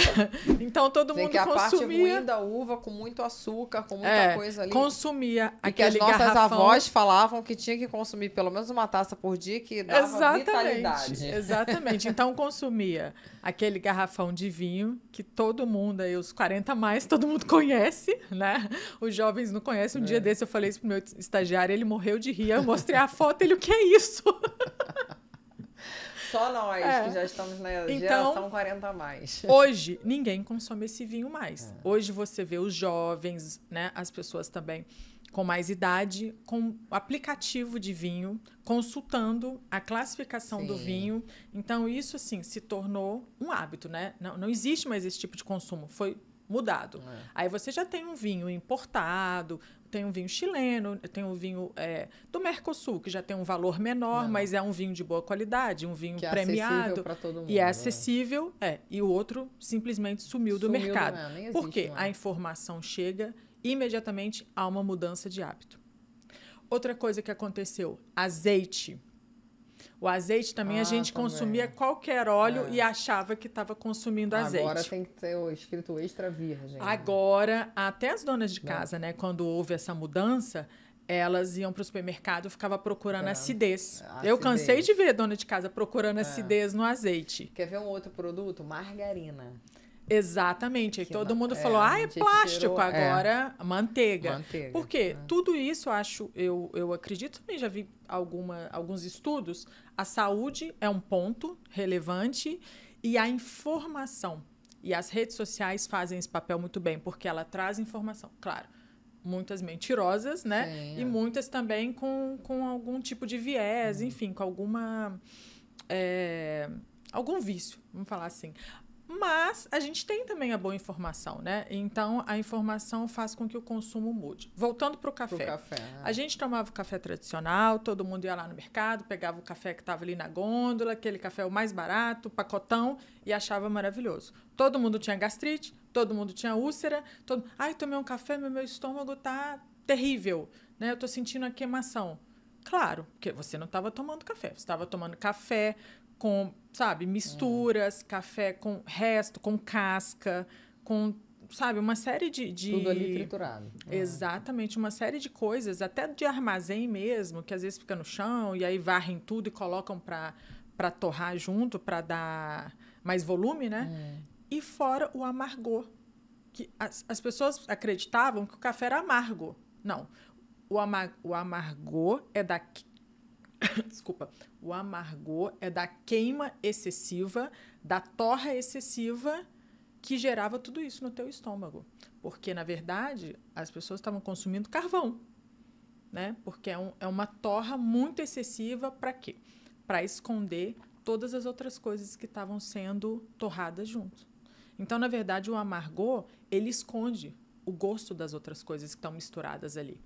Então, todo mundo consumia... que a parte ruim da uva, com muito açúcar, com muita coisa ali. Consumia e aquele garrafão. Que as nossas garrafão... avós falavam que tinha que consumir pelo menos uma taça por dia, que dava vitalidade. Exatamente. Então, consumia aquele garrafão de vinho, que todo mundo, aí os 40 a mais, todo mundo conhece, né? Os jovens não conhecem. Um dia desse eu falei isso pro meu estagiário, ele morreu de rir. Eu mostrei a foto, ele, o que é isso? Só nós, que já estamos na geração 40 a mais. Hoje, ninguém consome esse vinho mais. Hoje você vê os jovens, né, as pessoas também com mais idade, com aplicativo de vinho, consultando a classificação do vinho. Então, isso, assim, se tornou um hábito, né? Não existe mais esse tipo de consumo. Foi mudado. Aí você já tem um vinho importado, tem um vinho chileno, tem um vinho do Mercosul, que já tem um valor menor, mas é um vinho de boa qualidade, um vinho premiado. É acessível para todo mundo. E é acessível, e o outro simplesmente sumiu do mercado. Por quê? A informação chega, imediatamente há uma mudança de hábito. Outra coisa que aconteceu, azeite. O azeite também, a gente também. consumia qualquer óleo e achava que estava consumindo azeite. Agora tem que ter o escrito extra virgem. Agora, até as donas de casa, né? Quando houve essa mudança, elas iam para o supermercado e ficavam procurando acidez. Eu cansei de ver dona de casa procurando acidez no azeite. Quer ver um outro produto? Margarina. Exatamente. Aí todo mundo falou, é plástico, agora manteiga. Por quê? Tudo isso, eu acredito, também já vi alguns estudos, a saúde é um ponto relevante e a informação. E as redes sociais fazem esse papel muito bem, porque ela traz informação, claro, muitas mentirosas, né? Sim, e muitas também com algum tipo de viés, enfim, com algum vício, vamos falar assim. Mas a gente tem também a boa informação, né? Então, a informação faz com que o consumo mude. Voltando para o café. A gente tomava o café tradicional, todo mundo ia lá no mercado, pegava o café que estava ali na gôndola, aquele café o mais barato, pacotão, e achava maravilhoso. Todo mundo tinha gastrite, todo mundo tinha úlcera. Ai, tomei um café, meu estômago tá terrível, né? Eu tô sentindo a queimação. Claro, porque você não estava tomando café. Você estava tomando café com, sabe, misturas, café com resto, com casca, com, sabe, uma série de... Tudo ali triturado. Exatamente, uma série de coisas, até de armazém mesmo, que às vezes fica no chão e aí varrem tudo e colocam para torrar junto, para dar mais volume, né? E fora o amargor, que as pessoas acreditavam que o café era amargo. Não, o amargor é da... Desculpa. O amargor é da queima excessiva, da torra excessiva que gerava tudo isso no teu estômago. Porque, na verdade, as pessoas estavam consumindo carvão, né? Porque é uma torra muito excessiva para quê? Para esconder todas as outras coisas que estavam sendo torradas junto. Então, na verdade, o amargor, ele esconde o gosto das outras coisas que estão misturadas ali.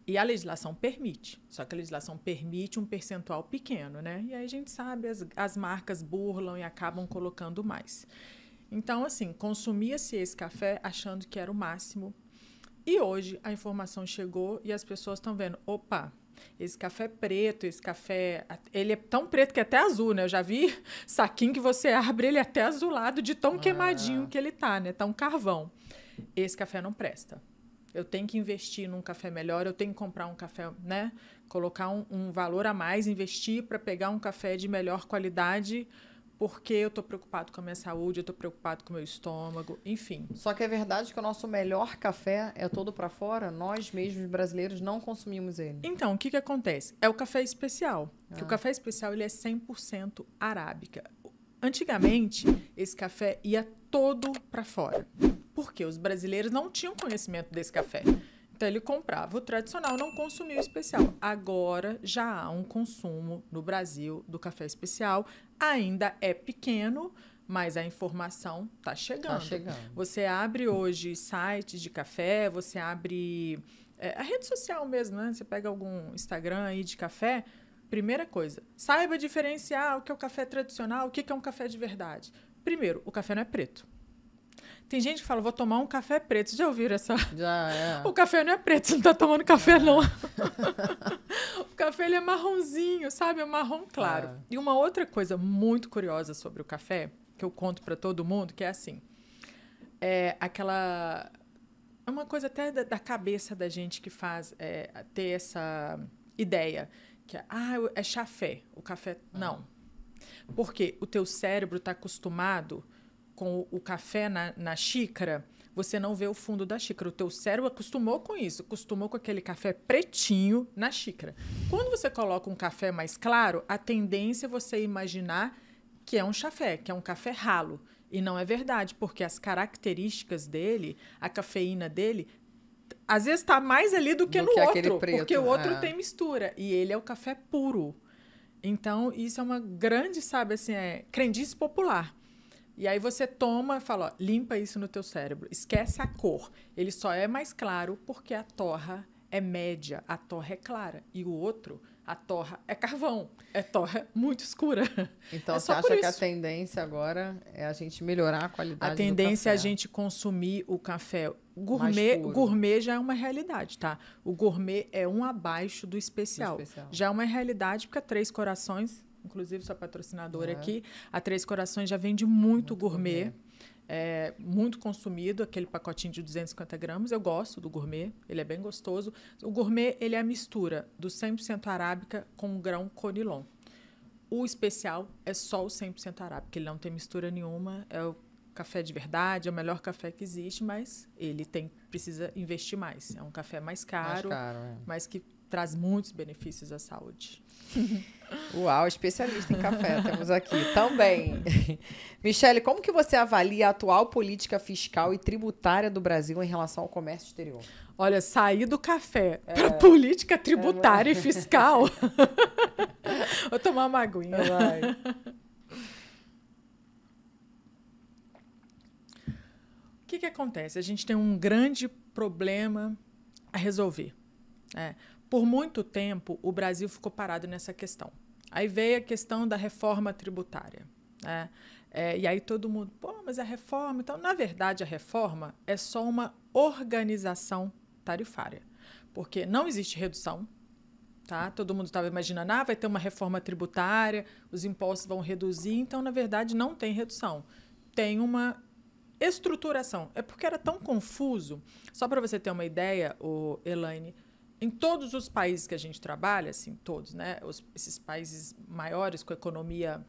E a legislação permite, só que a legislação permite um percentual pequeno, né? E aí a gente sabe, as marcas burlam e acabam colocando mais. Então, assim, consumia-se esse café achando que era o máximo. E hoje a informação chegou e as pessoas estão vendo, opa, esse café preto, esse café, ele é tão preto que é até azul, né? Eu já vi saquinho que você abre, ele é até azulado de tão queimadinho que ele tá, né? Tão carvão. Esse café não presta. Eu tenho que investir num café melhor, eu tenho que comprar um café, né? Colocar um valor a mais, investir para pegar um café de melhor qualidade, porque eu estou preocupado com a minha saúde, eu estou preocupado com o meu estômago, enfim. Só que é verdade que o nosso melhor café é todo para fora, nós mesmos brasileiros não consumimos ele. Então, o que acontece? É o café especial. Que o café especial ele é 100% arábica. Antigamente, esse café ia todo para fora. Porque os brasileiros não tinham conhecimento desse café. Então, ele comprava o tradicional, não consumia o especial. Agora, já há um consumo no Brasil do café especial. Ainda é pequeno, mas a informação está chegando. Você abre hoje sites de café, você abre a rede social mesmo, né? Você pega algum Instagram aí de café. Primeira coisa, saiba diferenciar o que é o café tradicional, o que é um café de verdade. Primeiro, o café não é preto. Tem gente que fala, vou tomar um café preto. Vocês já ouviram essa? Já, é. O café não é preto, você não está tomando café, não. O café, ele é marronzinho, sabe? É marrom claro. E uma outra coisa muito curiosa sobre o café, que eu conto para todo mundo, que é assim, é uma coisa até da cabeça da gente que faz ter essa ideia, que é chafé, o café... Não. Porque o teu cérebro está acostumado com o café na xícara, você não vê o fundo da xícara. O teu cérebro acostumou com isso, acostumou com aquele café pretinho na xícara. Quando você coloca um café mais claro, a tendência é você imaginar que é um chafé, que é um café ralo. E não é verdade, porque as características dele, a cafeína dele, às vezes está mais ali do que no outro, preto, porque o outro tem mistura. E ele é o café puro. Então, isso é uma grande, sabe, assim, crendice popular. E aí você toma e fala, ó, limpa isso no teu cérebro. Esquece a cor. Ele só é mais claro porque a torra é média, a torra é clara. E o outro, a torra é carvão. É torra muito escura. Então, você acha que a tendência agora é a gente melhorar a qualidade do café? A tendência é a gente consumir o café gourmet. Gourmet já é uma realidade, tá? O gourmet é um abaixo do especial. Já é uma realidade porque é 3 Corações, inclusive sua patrocinadora aqui. A Três Corações já vende muito gourmet. É muito consumido, aquele pacotinho de 250 gramas. Eu gosto do gourmet, ele é bem gostoso. O gourmet, ele é a mistura do 100% arábica com o grão conilon. O especial é só o 100% arábica, ele não tem mistura nenhuma, é o café de verdade, é o melhor café que existe, mas ele precisa investir mais. É um café mais caro, mas que traz muitos benefícios à saúde. Uau, especialista em café, temos aqui também. Michele, como que você avalia a atual política fiscal e tributária do Brasil em relação ao comércio exterior? Olha, sair do café para política tributária e fiscal. Vou tomar uma aguinha. Vai. O que acontece? A gente tem um grande problema a resolver. Por muito tempo, o Brasil ficou parado nessa questão. Aí veio a questão da reforma tributária. E aí todo mundo, mas a reforma... Então, na verdade, a reforma é só uma organização tarifária. Porque não existe redução. Tá? Todo mundo estava imaginando, vai ter uma reforma tributária, os impostos vão reduzir. Então, na verdade, não tem redução. Tem uma estruturação. É porque era tão confuso. Só para você ter uma ideia, Elaine, em todos os países que a gente trabalha, assim, todos, né? Esses países maiores com economia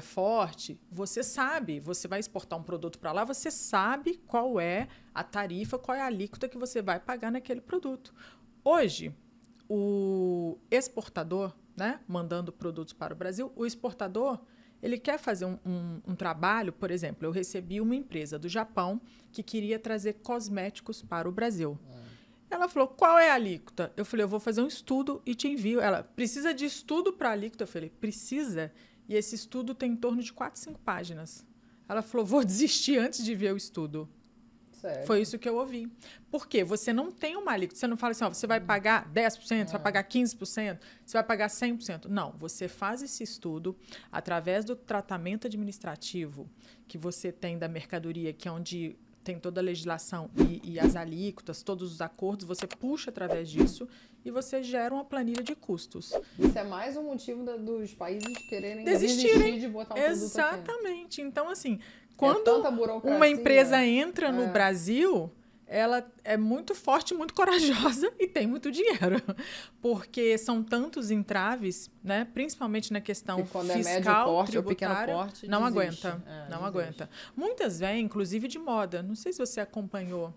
forte, você sabe, você vai exportar um produto para lá, você sabe qual é a tarifa, qual é a alíquota que você vai pagar naquele produto. Hoje, o exportador, né, mandando produtos para o Brasil, o exportador, ele quer fazer um trabalho, por exemplo, eu recebi uma empresa do Japão que queria trazer cosméticos para o Brasil. Ela falou, qual é a alíquota? Eu falei, eu vou fazer um estudo e te envio. Ela, precisa de estudo para a alíquota? Eu falei, precisa. E esse estudo tem em torno de 4, 5 páginas. Ela falou, vou desistir antes de ver o estudo. Sério? Foi isso que eu ouvi. Por quê? Você não tem uma alíquota. Você não fala assim, você vai pagar 10%, você vai pagar 15%, você vai pagar 100%. Não, você faz esse estudo através do tratamento administrativo que você tem da mercadoria, que é onde tem toda a legislação e as alíquotas, todos os acordos, você puxa através disso e você gera uma planilha de custos. Isso é mais um motivo dos países quererem desistir de botar um Exatamente. Produto aqui. Então, assim, quando uma empresa entra no Brasil, ela é muito forte, muito corajosa e tem muito dinheiro. Porque são tantos entraves, né? Principalmente na questão fiscal, é médio porte, tributária, ou pequeno porte, não desiste. aguenta. Não aguenta. Muitas vêm, inclusive, de moda. Não sei se você acompanhou.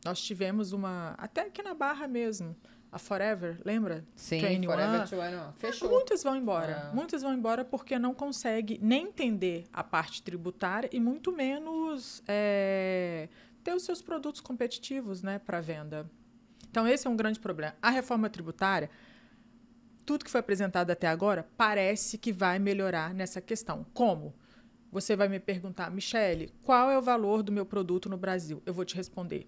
Nós tivemos uma... Até aqui na Barra mesmo. A Forever, lembra? Sim, 21. Forever 21. Fechou. Muitas vão embora. Muitas vão embora porque não consegue nem entender a parte tributária e muito menos ter os seus produtos competitivos, né, para venda. Então, esse é um grande problema. A reforma tributária, tudo que foi apresentado até agora, parece que vai melhorar nessa questão. Como? Você vai me perguntar, Michele, qual é o valor do meu produto no Brasil? Eu vou te responder.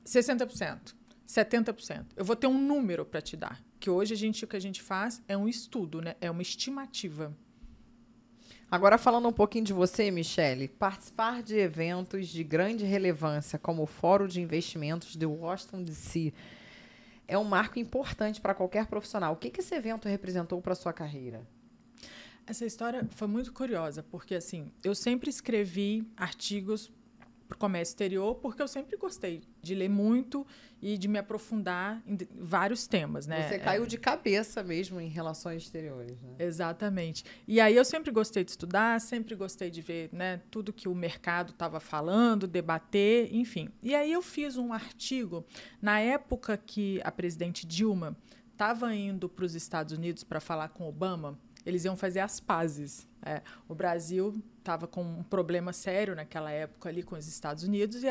60%. 70%. Eu vou ter um número para te dar. Que hoje o que a gente faz é um estudo, né? É uma estimativa. Agora, falando um pouquinho de você, Michele, participar de eventos de grande relevância, como o Fórum de Investimentos de Washington, D.C., é um marco importante para qualquer profissional. O que esse evento representou para a sua carreira? Essa história foi muito curiosa, porque assim, eu sempre escrevi artigos para o comércio exterior, porque eu sempre gostei de ler muito e de me aprofundar em vários temas, né? Você caiu de cabeça mesmo em relações exteriores, né? Exatamente. E aí eu sempre gostei de estudar, sempre gostei de ver, né, tudo que o mercado estava falando, debater, enfim. E aí eu fiz um artigo na época que a presidente Dilma estava indo para os Estados Unidos para falar com Obama. Eles iam fazer as pazes. O Brasil estava com um problema sério naquela época ali com os Estados Unidos e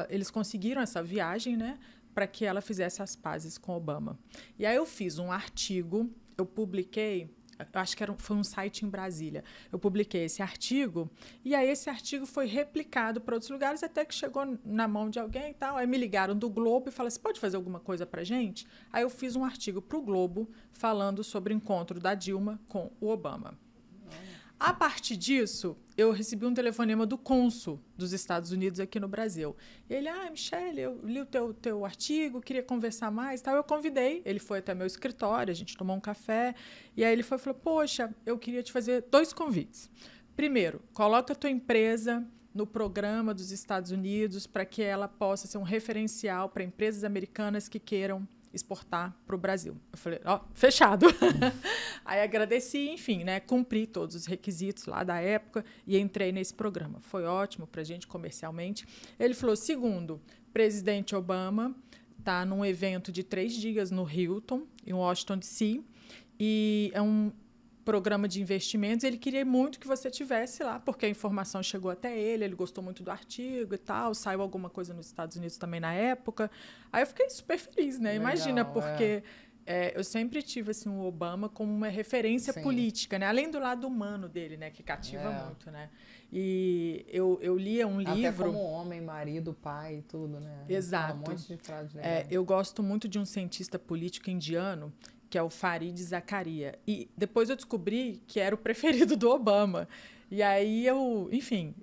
eles conseguiram essa viagem, né, para que ela fizesse as pazes com Obama. E aí eu fiz um artigo, eu publiquei, acho que foi um site em Brasília. Eu publiquei esse artigo e aí esse artigo foi replicado para outros lugares até que chegou na mão de alguém e tal. Aí me ligaram do Globo e falaram, você pode fazer alguma coisa para gente? Aí eu fiz um artigo para o Globo falando sobre o encontro da Dilma com o Obama. A partir disso, eu recebi um telefonema do cônsul dos Estados Unidos aqui no Brasil. E ele, Michele, eu li o teu artigo, queria conversar mais. Tal. Eu convidei, ele foi até meu escritório, a gente tomou um café. E aí ele falou, poxa, eu queria te fazer 2 convites. Primeiro, coloca a tua empresa no programa dos Estados Unidos para que ela possa ser um referencial para empresas americanas que queiram exportar para o Brasil. Eu falei, fechado. Aí agradeci, enfim, né, cumpri todos os requisitos lá da época e entrei nesse programa. Foi ótimo para a gente comercialmente. Ele falou, segundo, presidente Obama está num evento de 3 dias no Hilton, em Washington, D.C., e é um programa de investimentos, ele queria muito que você tivesse lá, porque a informação chegou até ele gostou muito do artigo e tal, saiu alguma coisa nos Estados Unidos também na época. Aí eu fiquei super feliz, né? Legal, imagina, porque eu sempre tive assim, o Obama como uma referência política, né? Além do lado humano dele, né? Que cativa muito, né? E eu lia um livro... Até como homem, marido, pai e tudo, né? Exato. Um monte de frases legais. Eu gosto muito de um cientista político indiano que é o Farid Zakaria. E depois eu descobri que era o preferido do Obama. E aí eu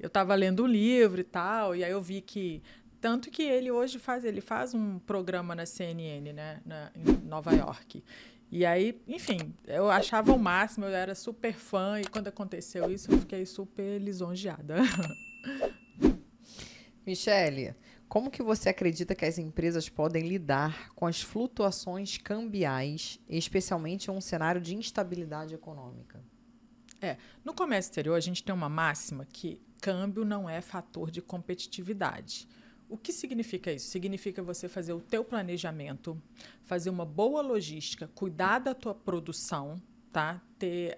estava lendo um livro e tal, e aí eu vi que... Tanto que ele hoje faz um programa na CNN, né, em Nova York. E aí, enfim, eu achava o máximo, eu era super fã, e quando aconteceu isso, eu fiquei super lisonjeada. Michele, como que você acredita que as empresas podem lidar com as flutuações cambiais, especialmente em um cenário de instabilidade econômica? No comércio exterior, a gente tem uma máxima que câmbio não é fator de competitividade. O que significa isso? Significa você fazer o teu planejamento, fazer uma boa logística, cuidar da tua produção, tá? Ter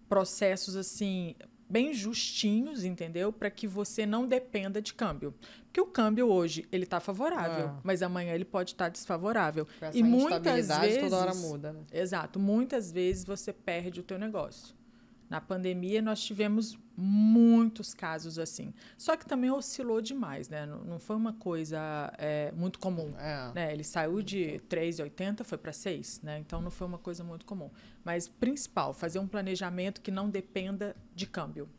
processos assim bem justinhos, entendeu? Para que você não dependa de câmbio. Porque o câmbio hoje, ele está favorável, mas amanhã ele pode estar desfavorável. Essa e muitas vezes toda hora muda, né? Exato. Muitas vezes você perde o teu negócio. Na pandemia, nós tivemos muitos casos assim. Só que também oscilou demais, né? Não foi uma coisa muito comum. Né? Ele saiu de 3,80, foi para 6, né? Então, não foi uma coisa muito comum. Mas, principal, fazer um planejamento que não dependa de câmbio.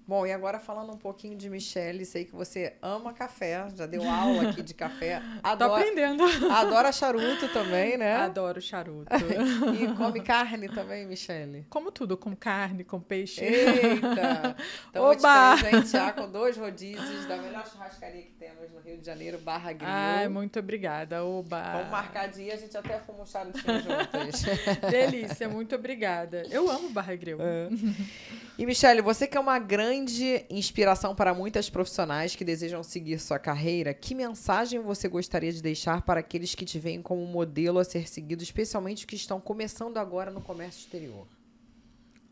Bom, e agora falando um pouquinho de Michele, sei que você ama café, já deu aula aqui de café. Tô aprendendo. Adora charuto também, né? Adoro charuto. E come carne também, Michele? Como tudo, com carne, com peixe. Eita! Então vou te presentear com 2 rodízios da melhor churrascaria que temos no Rio de Janeiro, Barra Grill. Ai, muito obrigada, oba! Vamos marcar dia, a gente até fuma um charutinho juntas. Delícia, muito obrigada. Eu amo Barra Grill. E, Michele, você que é uma grande inspiração para muitas profissionais que desejam seguir sua carreira, que mensagem você gostaria de deixar para aqueles que te veem como um modelo a ser seguido, especialmente os que estão começando agora no comércio exterior?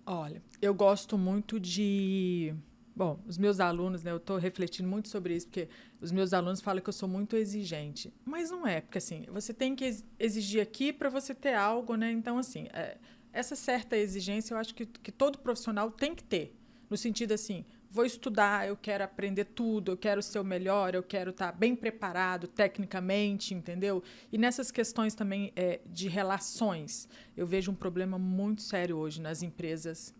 Olha, eu gosto muito de... Bom, os meus alunos, né, eu estou refletindo muito sobre isso, porque os meus alunos falam que eu sou muito exigente. Mas não é, porque assim, você tem que exigir aqui para você ter algo, né? Então, assim, essa certa exigência eu acho que todo profissional tem que ter. No sentido assim, vou estudar, eu quero aprender tudo, eu quero ser o melhor, eu quero estar bem preparado tecnicamente, entendeu? E nessas questões também de relações, eu vejo um problema muito sério hoje nas empresas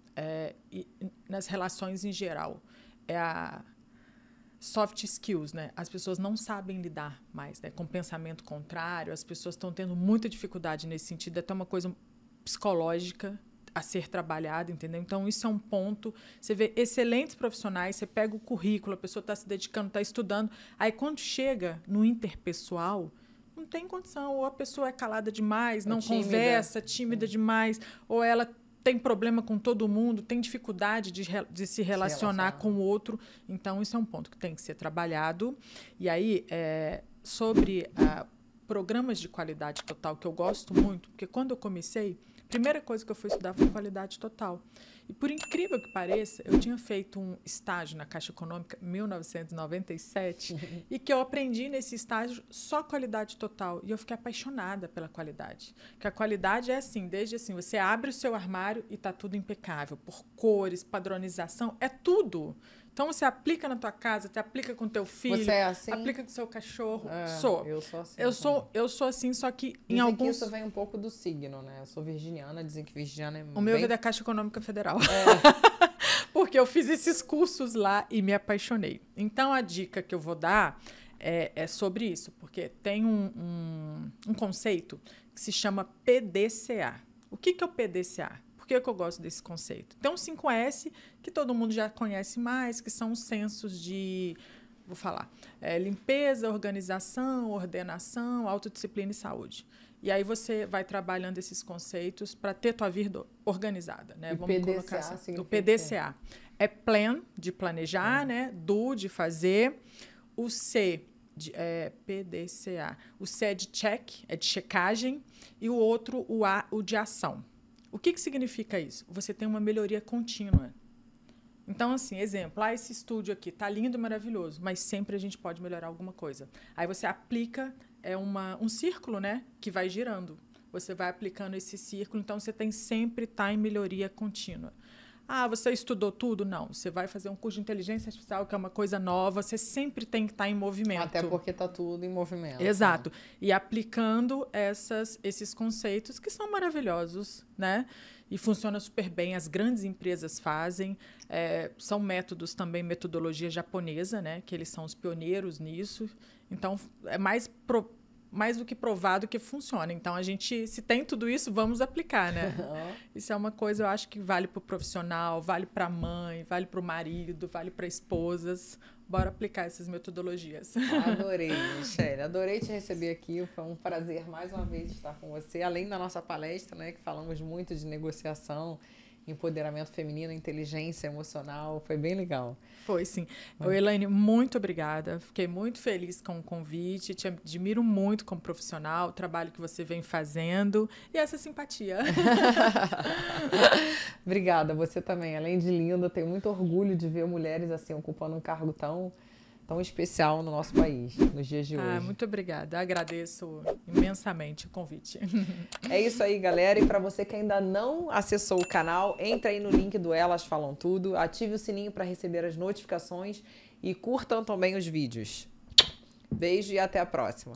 e nas relações em geral. É a soft skills, né? As pessoas não sabem lidar mais, né, com pensamento contrário, as pessoas estão tendo muita dificuldade nesse sentido, é até uma coisa psicológica a ser trabalhado, entendeu? Então, isso é um ponto. Você vê excelentes profissionais, você pega o currículo, a pessoa está se dedicando, está estudando. Aí, quando chega no interpessoal, não tem condição. Ou a pessoa é calada demais, não conversa, tímida demais, ou ela tem problema com todo mundo, tem dificuldade de se relacionar com o outro. Então, isso é um ponto que tem que ser trabalhado. E aí, sobre programas de qualidade total, que eu gosto muito, porque quando eu comecei, a primeira coisa que eu fui estudar foi qualidade total. E, por incrível que pareça, eu tinha feito um estágio na Caixa Econômica em 1997 e que eu aprendi nesse estágio só qualidade total. E eu fiquei apaixonada pela qualidade. Porque a qualidade é assim, desde assim, você abre o seu armário e está tudo impecável, por cores, padronização, é tudo. Então você aplica na tua casa, você aplica com teu filho, Você é assim? aplica com seu cachorro. Sou. Eu sou assim. Eu sou assim, só que dizem em alguns... que isso vem um pouco do signo, né? Eu sou virginiana, dizem que virginiana é O meu bem... é da Caixa Econômica Federal. Porque eu fiz esses cursos lá e me apaixonei. Então, a dica que eu vou dar é sobre isso, porque tem um conceito que se chama PDCA. O que é o PDCA? Por que eu gosto desse conceito? Tem um 5S, que todo mundo já conhece mais, que são os sensos de... Vou falar. Limpeza, organização, ordenação, autodisciplina e saúde. E aí você vai trabalhando esses conceitos para ter tua vida organizada, né? E Vamos PDCA colocar assim. O significa PDCA é plan, de planejar, né? Do, de fazer. O C PDCA. O C é de check, é de checagem. E o outro, o A, o de ação. O que significa isso? Você tem uma melhoria contínua. Então, assim, exemplo, esse estúdio aqui tá lindo e maravilhoso, mas sempre a gente pode melhorar alguma coisa. Aí você aplica um círculo, né, que vai girando. Você vai aplicando esse círculo, então você tem sempre estar em melhoria contínua. Ah, você estudou tudo? Não. Você vai fazer um curso de inteligência artificial, que é uma coisa nova, você sempre tem que estar em movimento. Até porque está tudo em movimento. Exato. Né? E aplicando esses conceitos que são maravilhosos, né? E funciona super bem. As grandes empresas fazem. São métodos também, metodologia japonesa, né? Que eles são os pioneiros nisso. Então, é mais do que provado que funciona. Então, se tem tudo isso, vamos aplicar, né? Isso é uma coisa, eu acho, que vale para o profissional, vale para a mãe, vale para o marido, vale para esposas. Bora aplicar essas metodologias. Adorei, Michele. Adorei te receber aqui. Foi um prazer, mais uma vez, estar com você. Além da nossa palestra, né, que falamos muito de negociação, empoderamento feminino, inteligência emocional. Foi bem legal. Foi, sim. Elaine, muito obrigada. Fiquei muito feliz com o convite. Te admiro muito como profissional, o trabalho que você vem fazendo e essa simpatia. Obrigada, você também. Além de linda, tenho muito orgulho de ver mulheres assim ocupando um cargo tão especial no nosso país, nos dias de hoje. Muito obrigada. Agradeço imensamente o convite. É isso aí, galera. E para você que ainda não acessou o canal, entra aí no link do Elas Falam Tudo, ative o sininho para receber as notificações e curtam também os vídeos. Beijo e até a próxima.